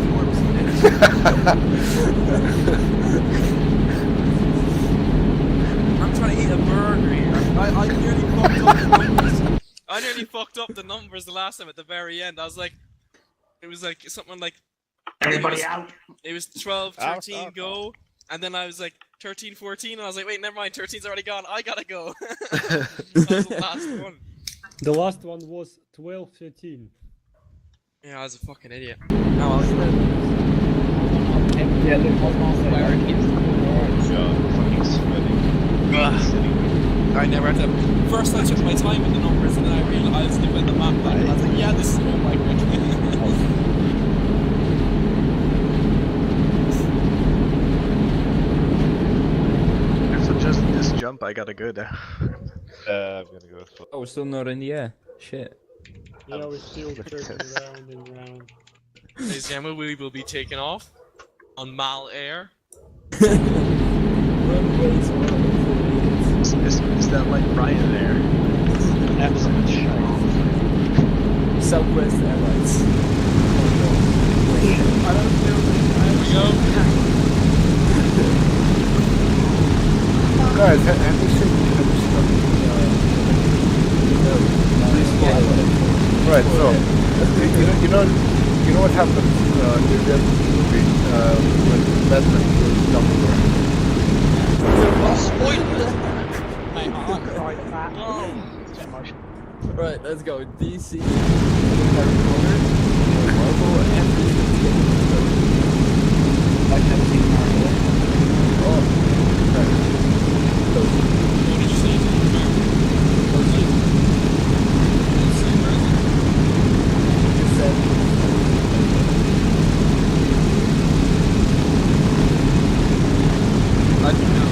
S10: I'm trying to eat a burger here. I nearly fucked up the numbers. I nearly fucked up the numbers the last time at the very end. I was like, it was like something like.
S7: Everybody out.
S10: It was 12, 13,
S14: Out.
S10: go. And then I was like 13, 14, and I was like, wait, never mind, 13's already gone. I gotta go. That was the last one.
S15: The last one was 12, 13.
S10: Yeah, I was a fucking idiot.
S4: Yeah, look, where it is.
S12: Fucking sweating.
S10: I never had to. First, I took my time with the numbers, and then I realized looking at the map, and I was like, yeah, this is more my quick.
S1: So just this jump, I gotta go there.
S12: I'm gonna go for...
S2: Oh, we're still not in the air. Shit.
S15: Yeah, we're still circling round and round.
S10: Ladies and gentlemen, we will be taking off on Mal Air.
S2: Runways are overrated.
S1: Is that like Ryanair?
S4: Absolute shit.
S2: Southwest Airlines.
S10: I don't feel Here we go.
S12: Guys, have you seen Right, so you know what happens in that movie when Batman kills Dumbledore?
S2: Right, let's go. DC. Harry Potter. Marvel and
S7: I haven't seen Marvel.
S2: Oh.
S10: What did you say?
S2: You said.
S10: I don't know.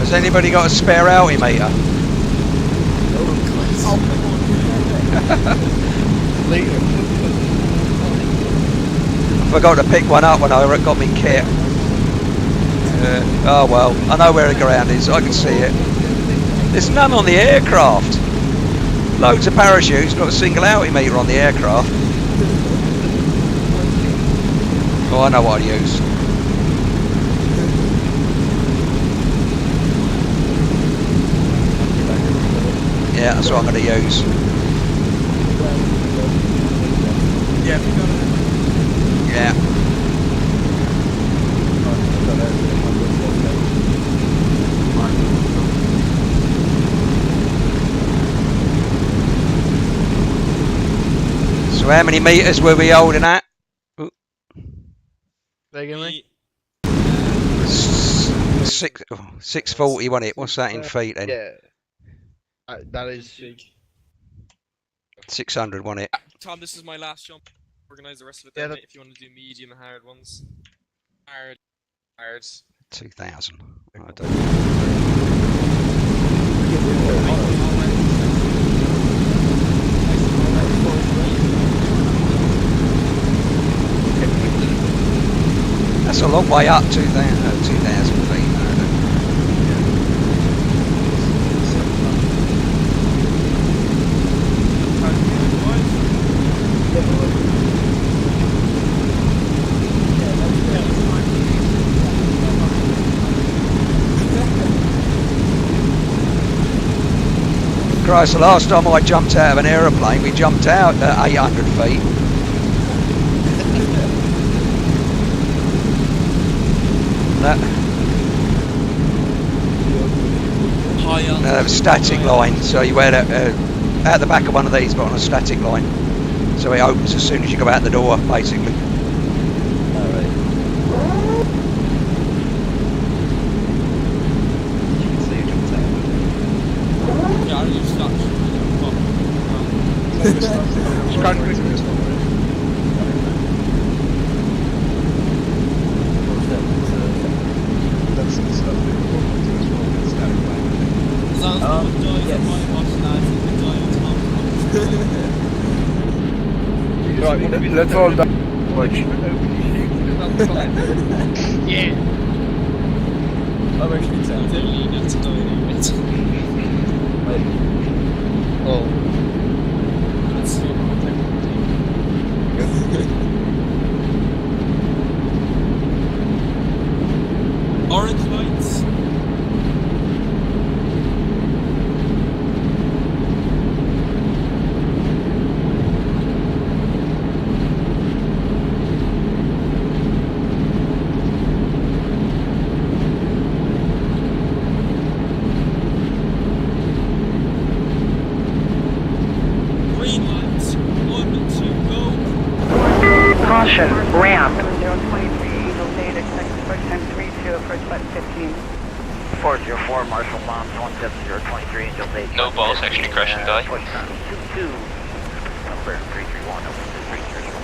S8: Has anybody got a spare altimeter? I forgot to pick one up when I got me kit. Oh well, I know where the ground is, I can see it. There's none on the aircraft. Loads of parachutes, not a single altimeter on the aircraft. Oh, I know what I'd use. Yeah, that's what I'm going to use.
S10: Yeah.
S8: Yeah. So how many meters were we holding at? Ooh. 640, wasn't it? What's that in feet then?
S3: Yeah. That is
S8: 600, wasn't it?
S10: Tom, this is my last jump. Organise the rest of it then, mate, if you want to do medium and hard ones. Hard.
S8: 2000. I don't That's a long way up, 2,000 feet. Christ, the last time I jumped out of an aeroplane, we jumped out at 800 feet. That was static line, so you went out the back of one of these, but on a static line. So it opens as soon as you go out the door, basically.
S12: Right, let's all die.
S10: Yeah.
S2: I'm actually down.
S10: Only not to die anyway.
S3: Oh.
S10: That's so Orange lights.
S16: Caution, ramp. 023, Eagle data, expect approach time 32, approach button 15.
S17: 404, Marshall Bombs, 17023, Angel 8.
S13: No balls actually crash and die.
S17: Push time 22, number 331, over 331.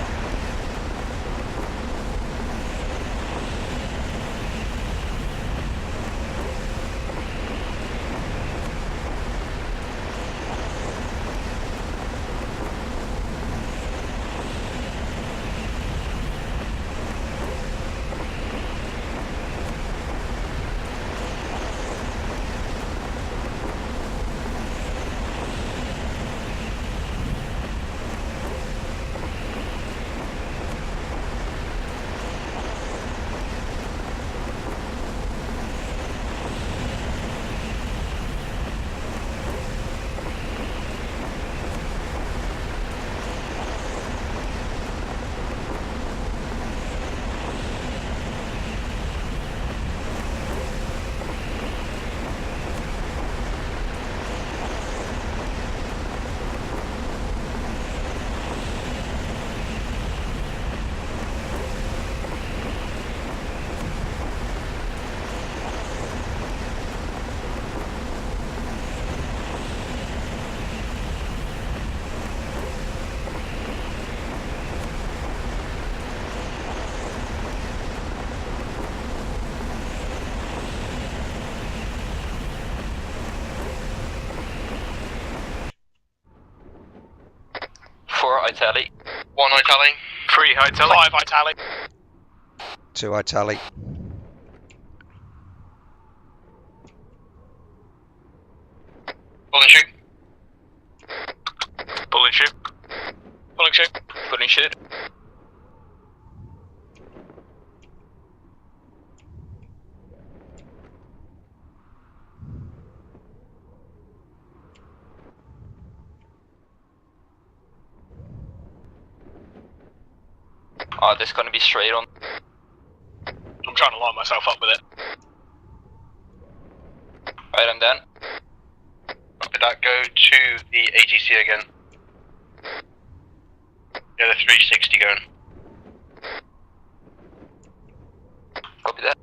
S13: high tally.
S6: 1 high tally.
S11: 3 high tally.
S6: 5 high tally.
S8: 2 high tally.
S6: Pull and shoot.
S11: Pull and shoot.
S6: Pull and shoot.
S13: Pull and shoot. Oh, this is gonna be straight on.
S11: I'm trying to line myself up with it.
S13: Right, I'm done.
S6: Did that go to the ATC again? Yeah, the 360 going.
S13: Copy that.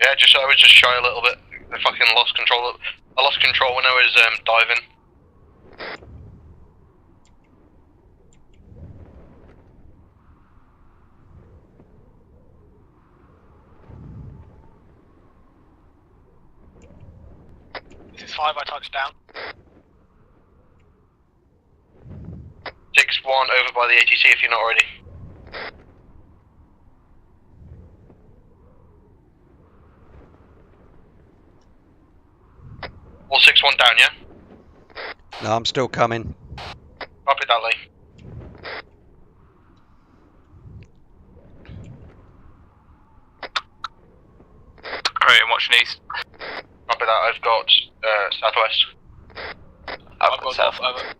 S6: Yeah, I was just shy a little bit. I fucking lost control. I lost control when I was diving.
S11: This is 5, I touched down.
S6: 6-1 over by the ATC if you're not already. All 6-1 down, yeah?
S8: No, I'm still coming.
S6: Copy that, Lee.
S11: Alright, I'm watching east.
S6: Copy that, I've got southwest.
S11: I've got south. Over.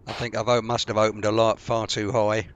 S8: I think I must have opened a lot far too high.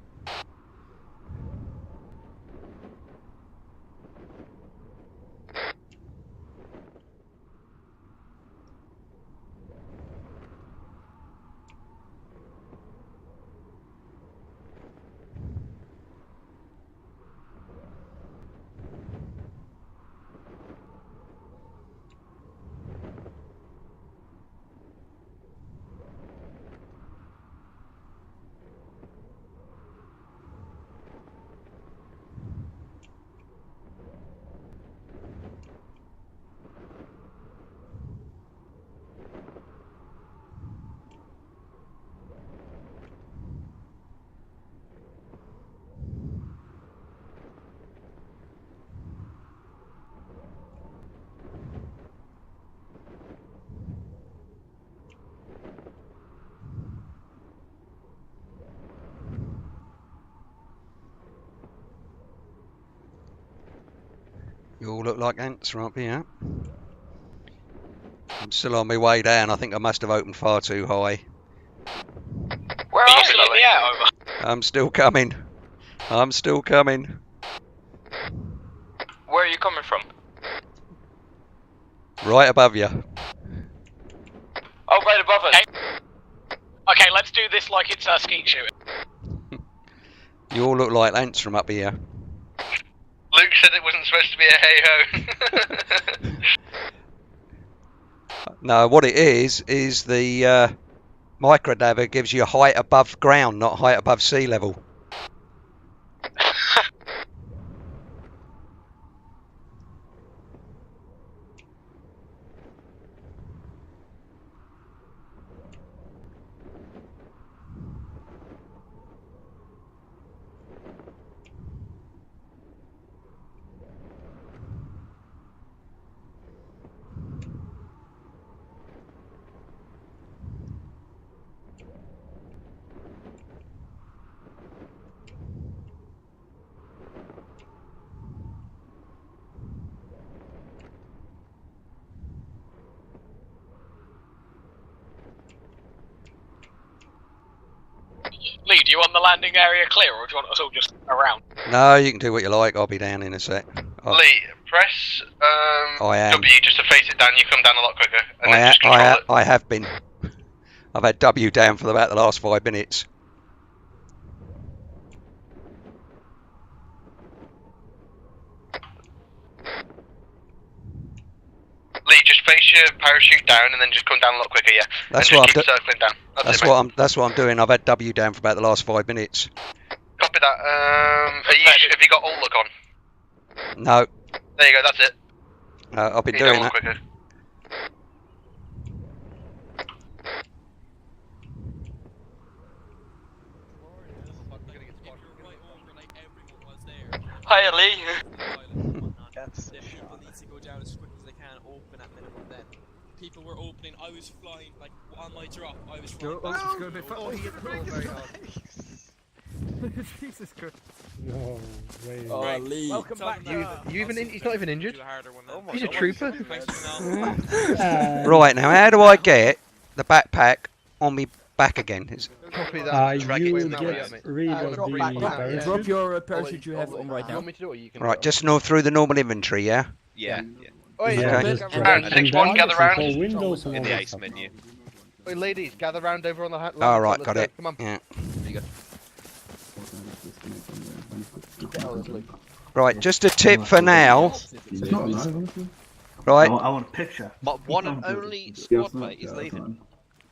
S8: You all look like ants right here. I'm still on my way down. I think I must have opened far too high.
S11: Where are you in the air, over?
S8: I'm still coming. I'm still coming.
S13: Where are you coming from?
S8: Right above you.
S13: Oh, right above us.
S11: Okay, let's do this like it's skeet shooting.
S8: You all look like ants from up here.
S6: Luke said it wasn't supposed to be a hey-ho.
S8: No, what it is the microdabber gives you height above ground, not height above sea level.
S11: Lee, do you want the landing area clear, or do you want us all just around?
S8: No, you can do what you like. I'll be down in a sec. Oh.
S6: Lee, press
S8: I am.
S6: W just to face it down. You come down a lot quicker. And then just control it.
S8: I have been. I've had W down for about the last 5 minutes.
S6: Lee, just face your parachute down and then just come down a lot quicker, yeah.
S8: That's
S6: and
S8: what
S6: just keep circling down.
S8: That's what I'm doing. I've had W down for about the last 5 minutes.
S6: Copy that. Have you got all look on?
S8: No.
S6: There you go. That's it.
S8: I've been
S6: Keep
S8: doing
S6: down a lot
S8: that.
S6: quicker.
S13: Hiya, Lee.
S10: People need to go down as quick as they can, open at minimum. Then people were opening. I was flying like on my drop. I was flying.
S9: Go a bit very hard. Jesus Christ.
S15: No way.
S2: Oh, Lee.
S14: Welcome back.
S3: He's not even injured.
S10: Oh
S3: He's a trooper.
S8: Right, now how do I get the backpack on me back again?
S3: Copy that.
S15: You get rid of the parachute.
S2: Drop your parachute you have on right now.
S3: You want me to do it or you can
S8: Right, just through the normal inventory, yeah?
S1: Yeah.
S3: Oh,
S15: Yeah,
S3: yeah.
S15: just
S6: Round
S15: drop
S6: 6-1,
S15: them
S6: gather
S15: down,
S6: round.
S15: control Windows and
S1: In
S15: all
S1: the
S15: that
S1: ice
S15: stuff.
S1: menu.
S3: Wait, ladies, gather round over on the hat.
S8: All right, got it.
S3: Come on.
S8: Yeah.
S2: There you go.
S8: Right, just a tip for now.
S5: It's not live, honestly.
S8: Right,
S7: I want a picture.
S1: But one and only squad mate is leaving.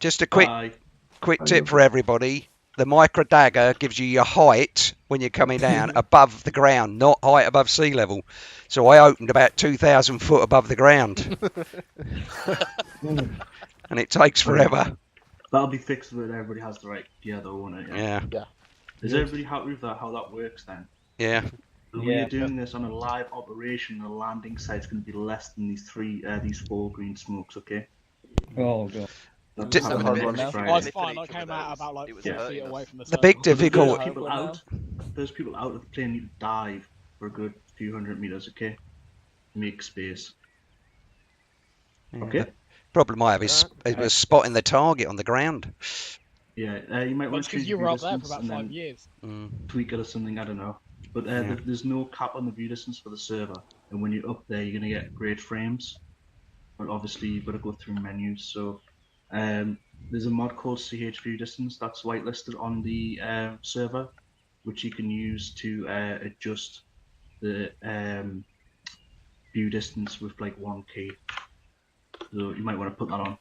S8: just a quick tip for everybody. The micro dagger gives you your height when you're coming down above the ground, not height above sea level. So I opened about 2,000 foot above the ground. And it takes forever.
S7: That'll be fixed when everybody has the right gear though, won't it?
S8: Yeah.
S7: Is everybody happy with that, how that works then?
S8: Yeah.
S7: When you're doing this on a live operation, the landing site's going to be less than these 4 green smokes, okay?
S4: Oh god.
S7: That's how
S14: Oh,
S7: it
S14: it's
S7: works.
S14: fine. I came out about like 4 feet away from the
S8: The big
S14: circle.
S8: difficulty.
S7: Those people out of the plane need to dive for a good few hundred meters, okay? Make space. Okay?
S8: The problem I have is spotting the target on the ground.
S7: Yeah, you might want to
S14: because
S7: change
S14: you
S7: the
S14: were
S7: view
S14: up there for
S7: distance
S14: about
S7: and
S14: 5
S7: then
S14: years.
S7: tweak it or something, I don't know. But there's no cap on the view distance for the server, and when you're up there, you're gonna get great frames. But obviously, you've got to go through menus. So there's a mod called CH View Distance that's whitelisted on the server, which you can use to adjust the view distance with like 1 key. So you might want to put that on.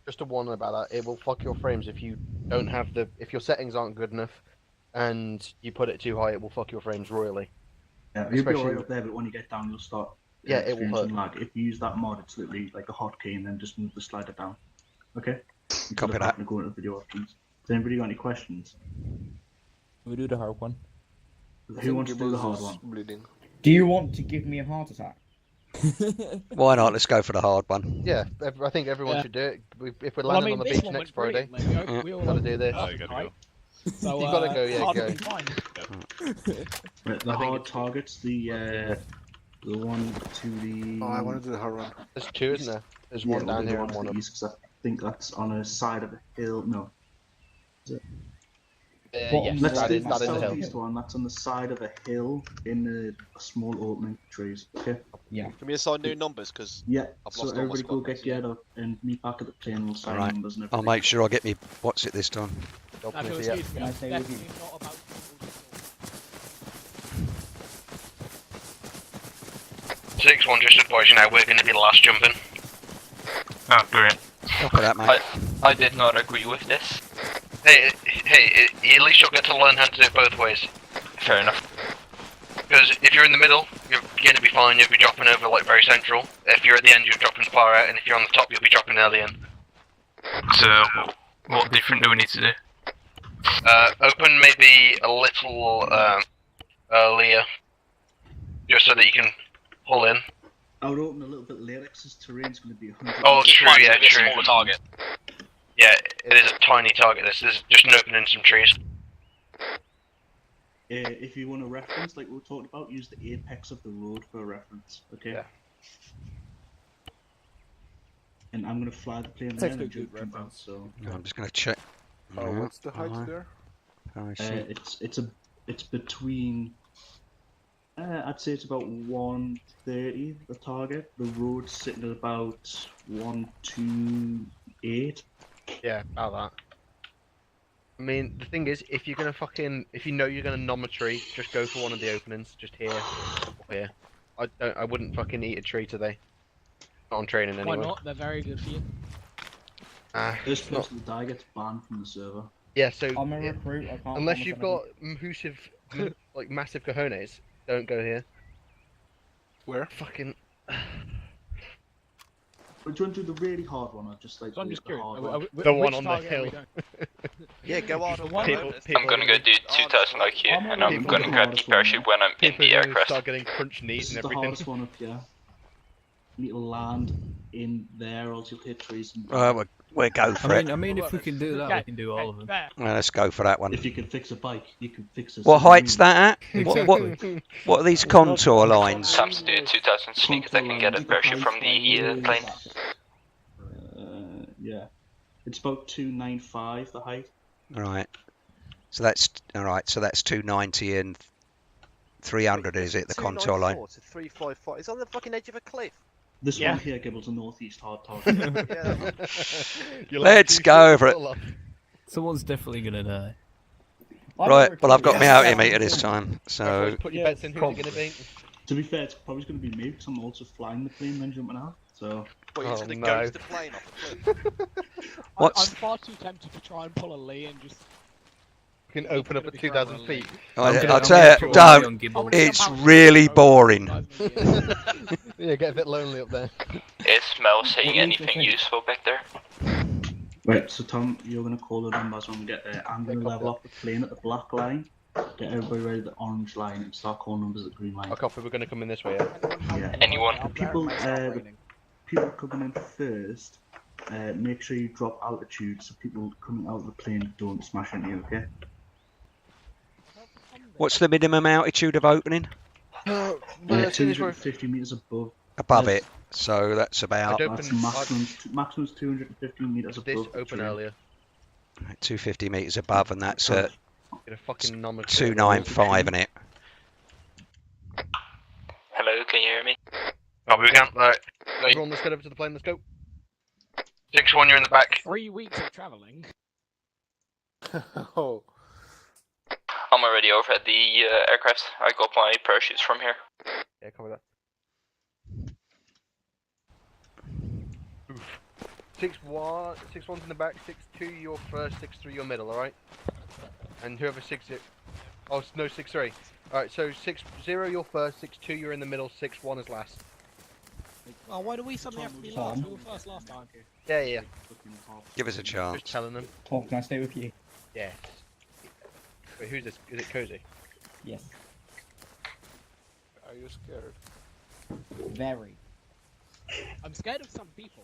S3: Just a warning about that. It will fuck your frames if you don't have if your settings aren't good enough, and you put it too high. It will fuck your frames royally.
S7: Yeah, you'll be alright up there, but when you get down, you'll start.
S3: Yeah, it will hurt.
S7: Lag. If you use that mod, it's literally like a hotkey, and then just move the slider down. Okay.
S8: Copy that.
S7: Go into video options. Has anybody got any questions?
S2: We do the hard one.
S7: Who wants to do the hard one?
S4: Do you want to give me a heart attack?
S8: Why not? Let's go for the hard one.
S3: Yeah, I think everyone should do it. If we're landing on the beach next Friday,
S14: we all
S3: gotta do this.
S1: Oh, you gotta go.
S14: So,
S3: you gotta go, yeah,
S14: hard
S3: go.
S14: will be fine.
S7: Right, the hard targets, the one to the.
S12: Oh, I want to do the hard one.
S3: There's 2, isn't there? There's one down here and one up.
S7: East, 'cause I think that's on a side of a hill. No. Is it?
S3: Yes,
S7: Let's
S3: that
S7: do
S3: is
S7: the
S3: the hill.
S7: southeast one. That's on the side of a hill in a small opening for trees. Okay.
S4: Yeah.
S1: Can we assign new numbers? Because
S7: Yeah.
S1: I've
S7: So
S1: lost all my
S7: everybody go
S1: squad
S7: get
S1: mates.
S7: geared up and meet back at the plane. We'll sign
S8: Alright.
S7: numbers and
S8: I'll
S7: everything.
S8: make sure I get me what's it this time.
S14: Now, if you'll excuse me, I'm definitely not about to.
S6: 6-1, just advise you now, we're going to be the last jumping.
S13: Oh, great.
S8: Copy that, mate.
S13: I did not agree with this.
S6: Hey, at least you'll get to learn how to do it both ways.
S13: Fair enough.
S6: Because if you're in the middle, you're going to be fine, you'll be dropping over like very central. If you're at the end, you're dropping far out, and if you're on the top, you'll be dropping early in.
S13: So, what different do we need to do?
S6: Open maybe a little earlier, just so that you can pull in.
S7: I would open a little bit later because terrain's going to be 100.
S6: Oh, true, yeah,
S11: It's a
S6: true.
S11: smaller target.
S6: Yeah, it is a tiny target. This is just an opening some trees.
S7: If you want a reference, like we were talking about, use the apex of the road for a reference. Okay.
S3: Yeah.
S7: And I'm going to fly the plane
S14: Takes
S7: there
S14: a
S7: and
S14: good
S7: jump out.
S14: reference.
S7: So.
S8: I'm just going to check.
S12: Oh, what's the height there?
S8: Oh, shit.
S7: It's between I'd say it's about 130, the target. The road's sitting at about 128.
S3: Yeah, about that. I mean, the thing is, if you're gonna if you know you're gonna nom a tree, just go for one of the openings, just here or here. I wouldn't fucking eat a tree today. Not on training anyway.
S4: Why not? They're very good for you.
S7: This person to die gets banned from the server.
S3: Yeah, so
S18: I'm a recruit. I can't.
S3: unless you've got like massive cojones, don't go here.
S12: Where?
S3: Fucking.
S7: But do you want to do the really hard one or just like
S4: I'm just
S7: the
S4: curious.
S7: hard one?
S3: The one on the hill.
S19: Yeah, go on.
S13: I'm gonna go do 2000 IQ, and I'm gonna grab the parachute when I'm in the aircraft.
S3: Start getting crunch knees
S7: This
S3: and
S7: is the
S3: everything.
S7: hardest one up here. You need to land in there, or else you'll hit trees. And
S8: We'll go for it.
S9: I mean, if we can do that, we can do all of them.
S8: Well, let's go for that one.
S7: If you can fix a bike, you can fix a.
S8: What height's that at?
S9: Exactly.
S8: What are these contour lines?
S13: Time to do a 2000 sneak attack and get a parachute from the plane.
S7: Yeah, it's about 295 the height.
S8: Right. So that's all right. So that's 290 and 300, is it? The contour line.
S19: 294 to 355. It's on the fucking edge of a cliff.
S7: This one here, Gibble's a northeast hard target.
S8: Let's go for it.
S9: Someone's definitely gonna die.
S8: Right. Well, I've got my altimeter this time, so.
S3: Put your bets in who's it gonna be.
S7: To be fair, it's probably going to be me because I'm also flying the plane and then jumping out. So.
S19: Well, you're just going to go to the plane off the cliff.
S4: I'm far too tempted to try and pull a Lee and just.
S3: You can open up at 2,000 feet.
S8: I'll tell you, don't. It's really boring.
S3: Yeah, get a bit lonely up there.
S13: Is Mel saying anything useful back there?
S7: Right, so Tom, you're going to call the numbers when we get there. I'm going to level off the plane at the black line. Get everybody ready at the orange line and start calling numbers at the green line.
S3: I copy, we're going to come in this way, yeah?
S13: Anyone?
S7: People coming in first, make sure you drop altitude so people coming out of the plane don't smash into you, okay?
S8: What's the minimum altitude of opening?
S7: 250 metres
S8: above it. So that's about.
S7: That's maximum's 250 metres above.
S3: This open earlier.
S8: 250 metres above, and that's at
S3: Get a fucking
S8: 295, isn't it?
S13: Hello, can you hear me?
S6: Oh, we can. Right.
S3: Everyone, let's get over to the plane. Let's go.
S6: 6-1, you're in the back.
S4: 3 weeks of travelling.
S12: Oh.
S13: I'm already over at the aircraft. I got my parachutes from here.
S3: Yeah, cover that. 6-1's in the back, 6-2 you're first, 6-3 you're middle, alright? And whoever 6-0... Oh, no, 6-3. Alright, so 6-0 you're first, 6-2 you're in the middle, 6-1 is last.
S4: Oh, why do we suddenly have to be last? We were first last time.
S3: Yeah.
S8: Give us a chance.
S3: Just telling them.
S18: Tom, can I stay with you?
S3: Yes. Wait, who's this? Is it Cozy?
S18: Yes.
S12: Are you scared?
S18: Very.
S4: I'm scared of some people.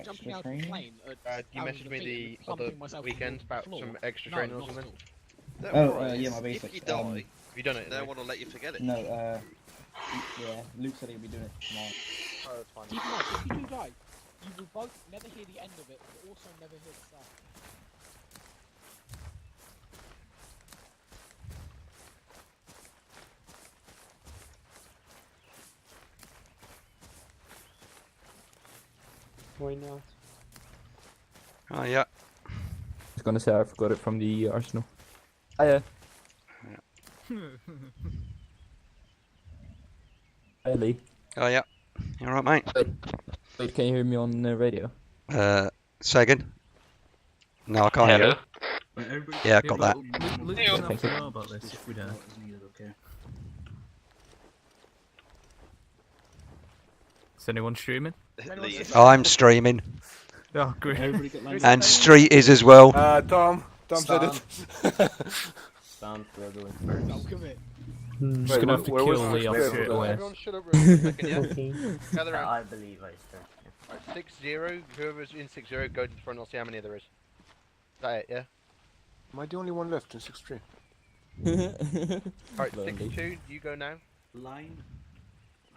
S4: Jumping out of a plane.
S3: You messaged me the other weekend about some extra training or something?
S18: Yeah, my basics.
S3: If you die, have you done it?
S19: They don't want to let you forget it.
S18: No, yeah, Luke said he'll be doing it tomorrow.
S4: Oh, that's fine. Keep in mind, if you do die, you will both never hear the end of it, but also never hear the start.
S15: Why not?
S8: Oh, yeah.
S2: I was gonna say I forgot it from the arsenal. Oh, yeah. Hey, Lee.
S8: Oh, yeah. You alright, mate?
S2: Wait, can you hear me on the radio?
S8: Say again? No, I can't hear you. Yeah, I got that.
S9: Luke's gonna have to know about this if we don't. Is anyone streaming?
S8: I'm streaming.
S9: Oh, great.
S8: And Street is as well.
S12: Tom said it.
S15: Stand struggling.
S9: I'm just gonna have to kill Lee off straight away.
S3: Everyone shut up real quick a second, yeah? Gather around.
S15: I believe I still.
S3: Alright, 6-0, whoever's in 6-0, go to the front, I'll see how many there is. Is that it, yeah?
S12: Am I the only one left in 6-3?
S3: Alright, 6-2, you go now.
S7: Line.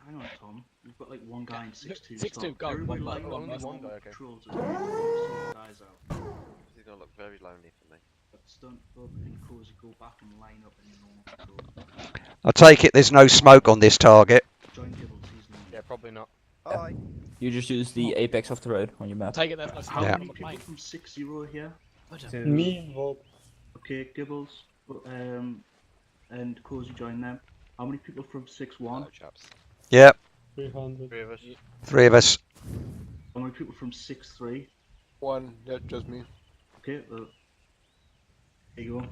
S7: Hang on, Tom. We've got like one guy in 6-2.
S4: 6-2, go.
S7: Everybody
S3: One
S7: line
S3: guy,
S7: up.
S3: okay.
S7: Controls it. Guys out.
S19: This is going to look very lonely for me.
S7: Stunt, Bub, and Cozy go back and line up in normal control.
S8: I take it there's no smoke on this target.
S7: Join Gibbles, he's leading.
S3: Yeah, probably not.
S19: Aye.
S2: You just use the apex of the road on your map.
S4: Take it, there's no
S7: How
S4: smoke
S8: Yeah.
S4: on
S7: many
S4: the
S7: people
S4: plane.
S7: from 6-0 here?
S5: Me, Bob.
S7: Okay, Gibbles, and Cozy join them. How many people from 6-1?
S19: chaps.
S8: Yep,
S5: 300.
S3: 3 of us.
S8: 3 of us.
S7: How many people from 6-3?
S12: 1, yeah, just me.
S7: Okay, well, there you go.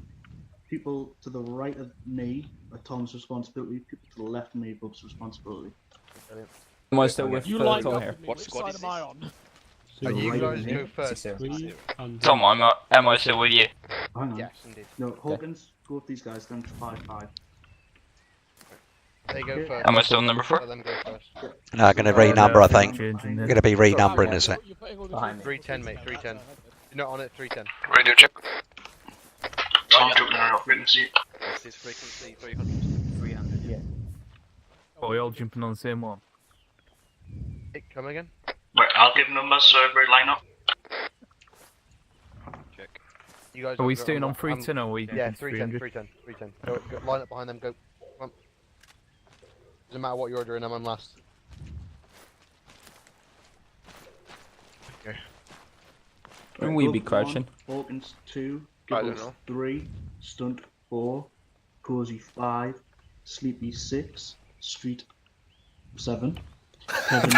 S7: People to the right of me are Tom's responsibility. People to the left of me, Bub's responsibility.
S2: Am I still with
S4: You lined
S2: Tom
S4: up
S2: here?
S4: with me.
S19: What
S4: Which
S19: squad
S4: side
S19: is
S4: am I on?
S3: And you
S7: right
S3: guys
S7: of me.
S3: go first.
S5: 300.
S13: Tom, am I still with you?
S7: Hang on.
S3: Yes, indeed.
S7: No, Hawkins, go with these guys, then 5-5.
S3: They go first.
S13: Am I still number 4?
S3: Let them go first.
S8: No, going to renumber, I think.
S9: Changing
S8: Going
S9: it.
S8: to be renumbering, is it?
S4: You're putting all the
S15: Behind me.
S3: 310, mate, 310. You're not on it, 310.
S11: Radio check.
S6: Tom jumping around frequency.
S19: What's his frequency? 300.
S15: 300, yeah.
S9: Oh, we all jumping on the same one.
S3: Hey, come again?
S6: Wait, I'll give numbers so everybody line up.
S19: Check.
S3: You guys
S9: Are we
S3: go-
S9: staying on
S3: I'm-
S9: 310 or are we?
S3: Yeah, 310, 310. Go, line up behind them, go. Come on. Doesn't matter what you're doing, I'm on last. Okay.
S2: Shouldn't we be
S7: Bub
S2: crouching?
S7: 1, Hawkins 2,
S3: I don't
S7: Gibbles
S3: know.
S7: 3, Stunt 4, Cozy 5, Sleepy 6, Street 7, Kevin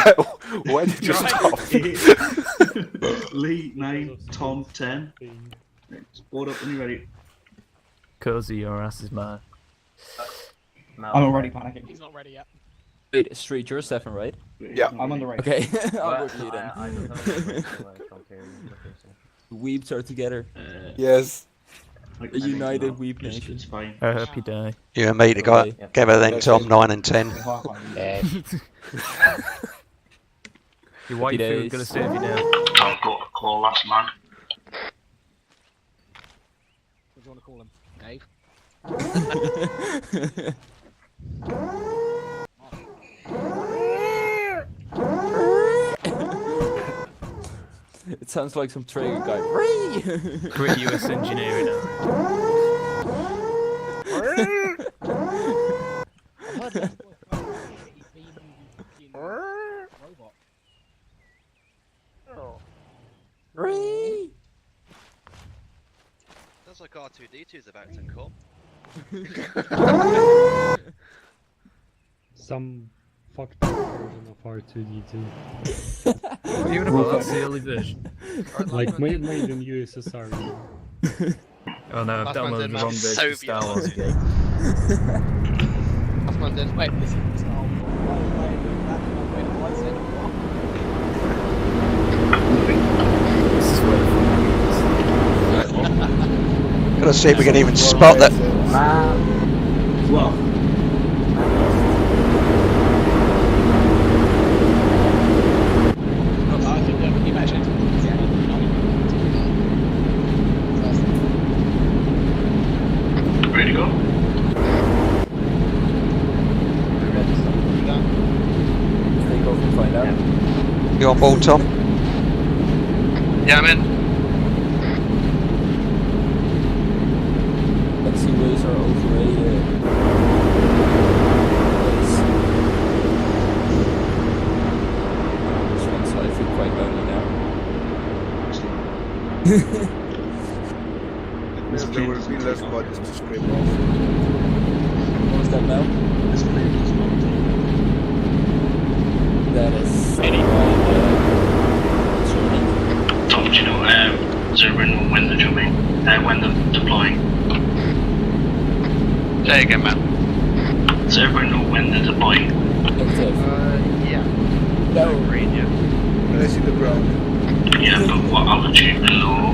S12: Why did you stop?
S7: 8, Lee 9, Tom 10. Right, board up when you're ready.
S9: Cozy, your ass is mine.
S18: I'm already panicking.
S4: He's not ready yet.
S2: Wait, Street, you're 7, right?
S12: Yeah.
S18: I'm on the right.
S2: Okay, I'll
S15: Well,
S2: work with you then.
S15: I don't have any questions, so I don't care what they say.
S2: Weeps are together.
S12: Yes.
S7: Like,
S2: A united Weep
S7: It's
S2: nation.
S7: fine.
S9: I hope you die.
S8: You and me together then, Tom, 9 and 10.
S9: Your wife
S2: days.
S9: is gonna save you now.
S6: I'll go to call last man.
S4: What do you want to call him? Dave?
S2: It sounds like some Traeger guy.
S9: Great US engineering now.
S4: Robot.
S19: Sounds like R2D2 is about to come.
S5: Some fucked up version of R2D2.
S9: Even about that's the early version.
S5: Like made in USSR.
S9: Oh no, I've
S3: Last man's
S9: downloaded
S3: in,
S9: the
S3: man.
S9: wrong version of
S19: Soviet
S9: Star Wars
S19: logic.
S9: again.
S3: Last man's in.
S4: Wait, listen. Why are you doing that? Wait, why is it?
S9: This is where the fun
S8: Gotta see if we can even spot that.
S7: Well,
S4: I think that you imagine
S6: Ready to go?
S2: Take off and find out.
S8: You on board, Tom?
S6: Yeah, I'm in.
S2: Taxiways are overrated. This one's I feel quite lonely now.
S12: There would have been less bodies to scrape off.
S2: What was that now?
S7: this plane does not take.
S2: That is
S6: Tom, do you know, does everyone know when they're jumping? When they're deploying? Say again, man. Does everyone know when they're deploying?
S3: Yeah.
S2: No.
S3: Green, yeah.
S12: And I see the ground.
S6: Yeah, but what altitude below?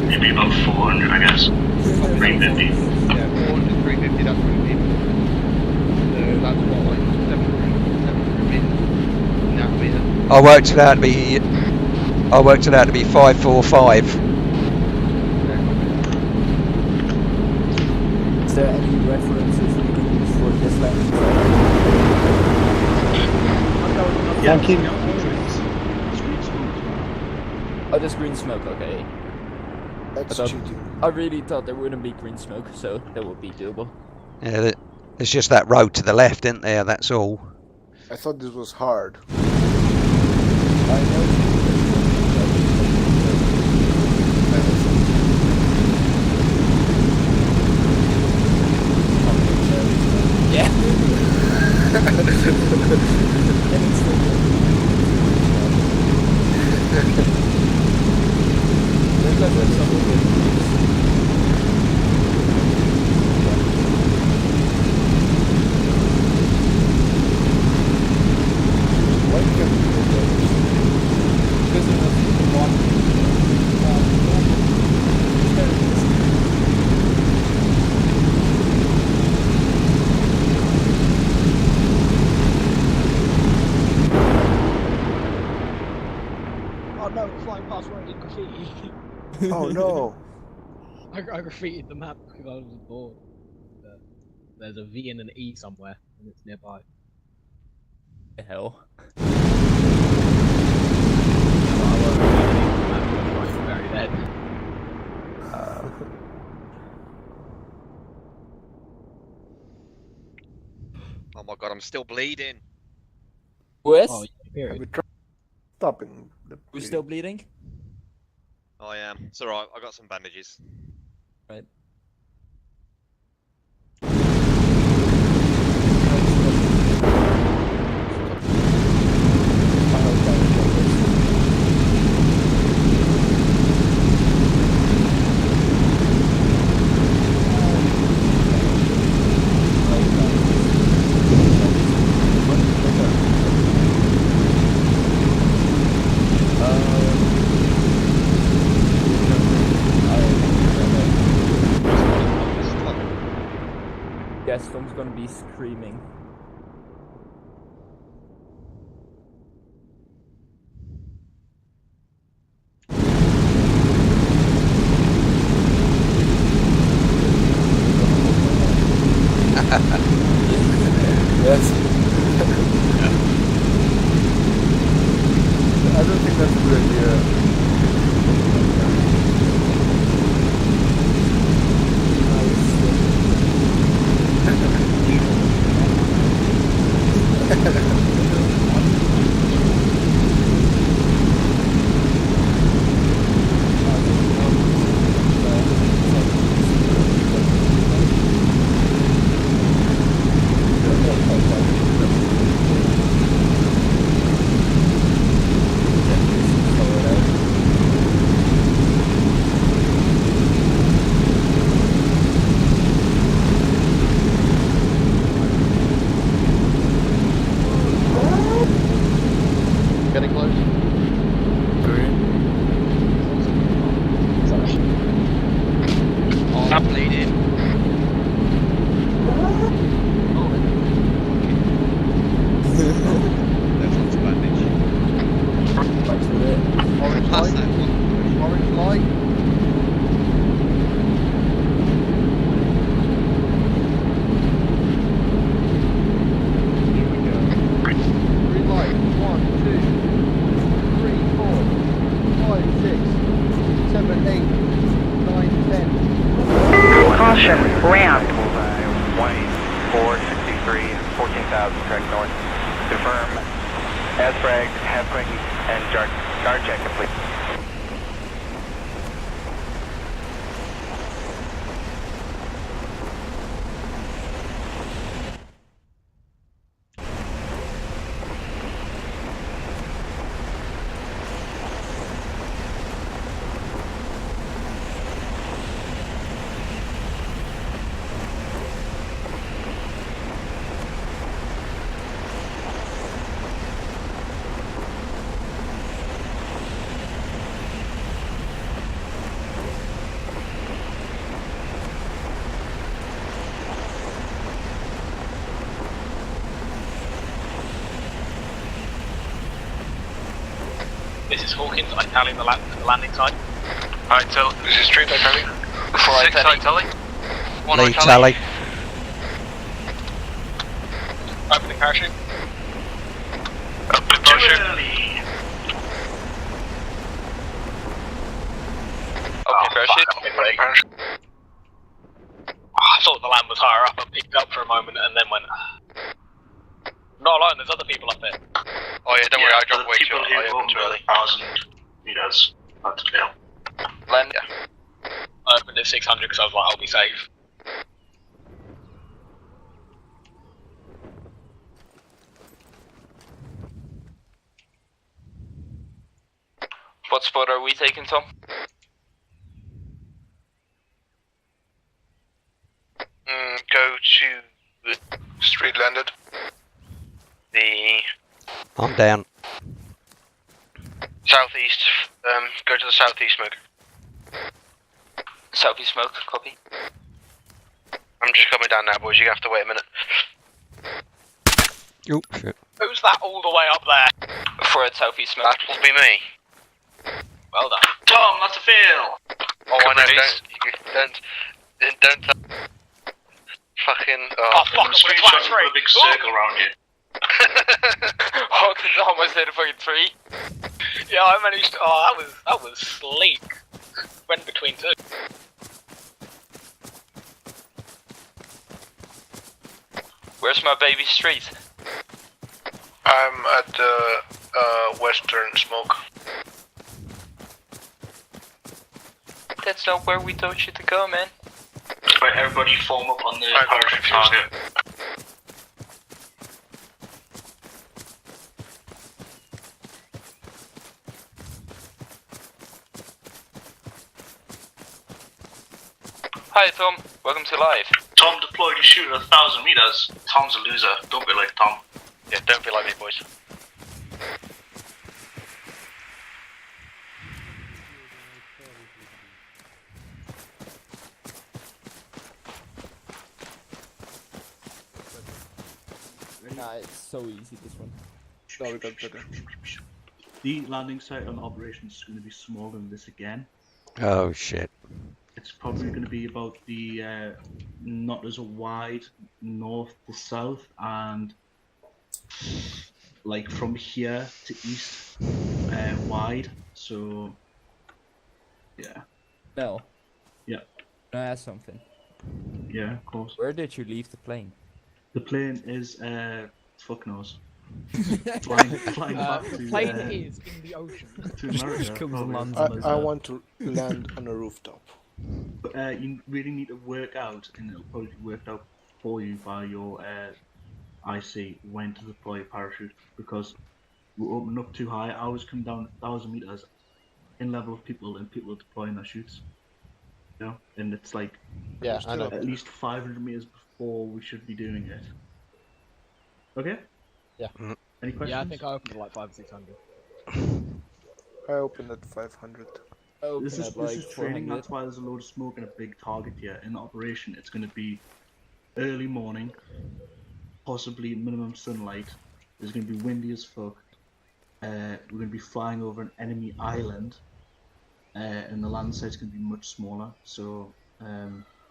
S6: Maybe about 400, I guess. 350.
S3: Yeah, 400, 350, that's pretty deep. So that's what, like 700 meters? Now meter.
S8: I worked it out to be 545.
S2: Is there any references we can use for this landing?
S7: Yeah.
S5: Fucking
S2: Oh, just green smoke, okay.
S12: That's cheating.
S2: I really thought there wouldn't be green smoke, so that would be doable.
S8: Yeah, there's just that road to the left, isn't there? That's all.
S12: I thought this was hard.
S2: Yeah.
S4: Oh no, flying past where I did graffiti.
S12: Oh no.
S4: I graffitied the map because I was bored. There's a V and an E somewhere, and it's nearby.
S2: The hell?
S4: Very dead.
S19: Oh my god, I'm still bleeding.
S2: Wes?
S4: Oh, yeah,
S12: Stopping the
S2: Who's still bleeding?
S19: I am. It's alright, I got some bandages.
S2: Right. Gaston's gonna be screaming.
S12: Yes. I don't think that's a good idea.
S3: Getting close.
S19: Oh, I'm bleeding. There's lots of bandage.
S3: Orange
S19: Pass
S3: light.
S19: that one.
S3: Orange light. Here we go. Green light. 1, 2, 3, 4, 5, 6, 7, 8, 9, 10.
S16: Caution, ramp.
S17: 463, 14,000, correct north. Confirm, as fragged, half-wing, and guard check complete.
S11: This is Hawkins, I tally the landing side. Alright, so this is Troop, I tally. 6 I tally. 1 I tally. Open the parachute. Open the parachute. Open the parachute. I thought the land was higher up. I picked it up for a moment and then went. Not alone. There's other people up there.
S6: Oh yeah, don't worry. I dropped way too
S7: People
S6: early. I
S7: who
S6: opened too
S7: over
S6: early.
S7: 1,000 meters had to fail.
S11: Land. I opened at 600 because I was like, I'll be safe.
S13: What spot are we taking, Tom?
S6: Go to the street landed.
S8: I'm down.
S6: Southeast. Go to the southeast smoke.
S13: Southeast smoke, copy.
S6: I'm just coming down now, boys. You have to wait a minute.
S8: Oh shit.
S11: Who's that all the way up there?
S13: For a southeast smoke.
S6: That will be me.
S11: Well done.
S7: Tom, that's a fail!
S6: Oh, I know. Don't fucking.
S11: Oh, fuck, I'm
S7: Screenshot
S11: gonna
S7: and put a big circle around you.
S13: Hawkins almost hit a fucking tree.
S11: Yeah, I managed. Oh, that was sleek. Went between two.
S13: Where's my baby street?
S6: I'm at the western smoke.
S13: That's not where we told you to go, man.
S7: Right, everybody form up on the parachute target.
S13: Hi Tom, welcome to live.
S7: Tom deployed his shooter 1,000 meters. Tom's a loser. Don't be like Tom.
S6: Yeah, don't be like me, boys.
S2: Nah, it's so easy, this one.
S12: No, we got better.
S7: The landing site on operations is going to be smaller than this again.
S8: Oh shit.
S7: It's probably going to be about the not as wide north to south, and like from here to east wide. So yeah.
S2: Mel.
S7: Yeah.
S2: Can I ask something?
S7: Yeah, of course.
S2: Where did you leave the plane?
S7: The plane is fuck knows. flying back to
S4: plane is in the ocean.
S7: To America.
S12: I want to land on a rooftop.
S7: But you really need to work out, and it'll probably be worked out for you by your IC when to deploy a parachute, because we're opening up too high. I always come down 1,000 meters in level of people, and people are deploying their chutes. You know, and it's like at least 500 meters before we should be doing it. Okay.
S12: Yeah.
S7: Any questions?
S4: Yeah, I think I opened at like 500 or 600.
S12: I opened at 500.
S7: This is training, that's why there's a load of smoke and a big target here. In operation, it's going to be early morning, possibly minimum sunlight. It's going to be windy as fuck. We're going to be flying over an enemy island, and the land site's going to be much smaller. So,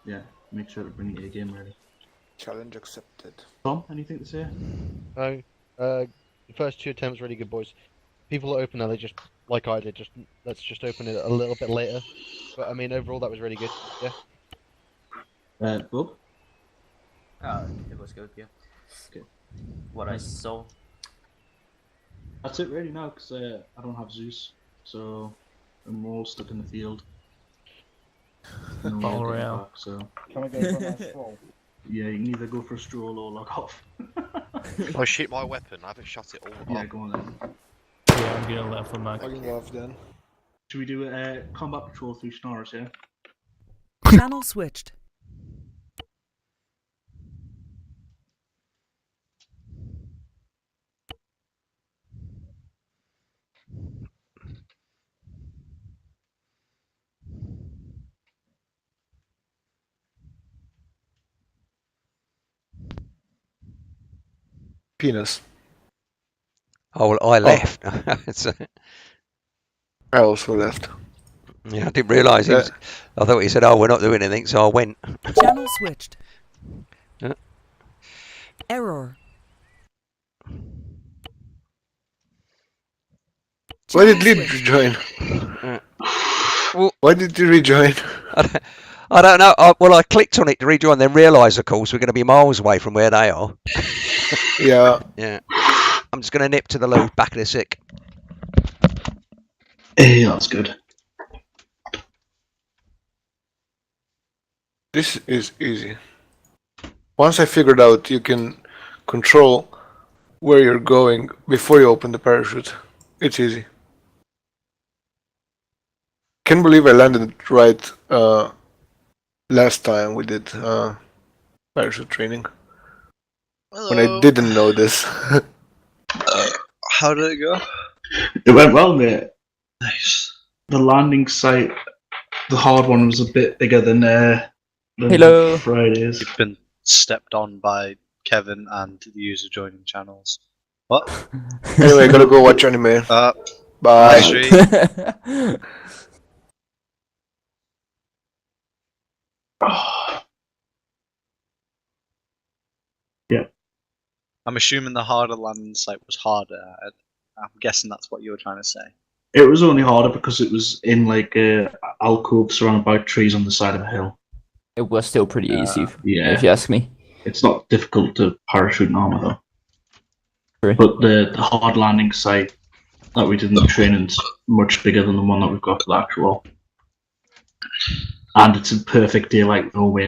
S7: yeah, make sure to bring your A game ready.
S12: Challenge accepted.
S7: Tom, anything to say?
S3: No. The first two attempts really good, boys. People that open early, just like I did, let's just open it a little bit later. But I mean, overall that was really good. Yeah.
S7: Bob?
S15: It was good, yeah.
S7: Okay.
S15: What I saw.
S7: That's it really now, because I don't have Zeus, so I'm all stuck in the field.
S9: All around.
S7: Back, so.
S18: Can I go for a nice stroll?
S7: Yeah, you can either go for a stroll or log off.
S19: Oh, shoot my weapon. I haven't shot it all.
S7: Yeah, go on then.
S9: Yeah, I'm getting left from back.
S12: Logging off then.
S7: Should we do a combat patrol through Schnorrers, yeah?
S20: Channel switched.
S12: Penis.
S8: Oh, well, I left.
S12: I also left.
S8: Yeah, I didn't realise he was. I thought he said, "Oh, we're not doing anything," so I went.
S20: Channel switched.
S8: Yeah.
S20: Error.
S12: Why did Lid join? Why did you rejoin?
S8: I don't know. Well, I clicked on it to rejoin, then realised, of course, we're going to be miles away from where they are.
S12: Yeah.
S8: Yeah. I'm just going to nip to the loo. Back in a sec.
S7: Yeah, that's good.
S12: This is easy. Once I figured out you can control where you're going before you open the parachute, it's easy. Can't believe I landed it right last time we did parachute training. When I didn't know this.
S21: How did it go?
S7: It went well, mate. Nice. The landing site, the hard one, was a bit bigger than Friday's.
S21: You've been stepped on by Kevin and the user joining channels. What?
S12: Anyway, gotta go watch anime. Bye.
S7: Yeah.
S21: I'm assuming the harder landing site was harder. I'm guessing that's what you were trying to say.
S7: It was only harder because it was in like a alcove surrounded by trees on the side of a hill.
S2: It was still pretty easy,
S7: Yeah.
S2: if you ask me.
S7: It's not difficult to parachute in armor though. But the hard landing site that we did in the training's much bigger than the one that we've got for the actual. And it's in perfect daylight, no wind.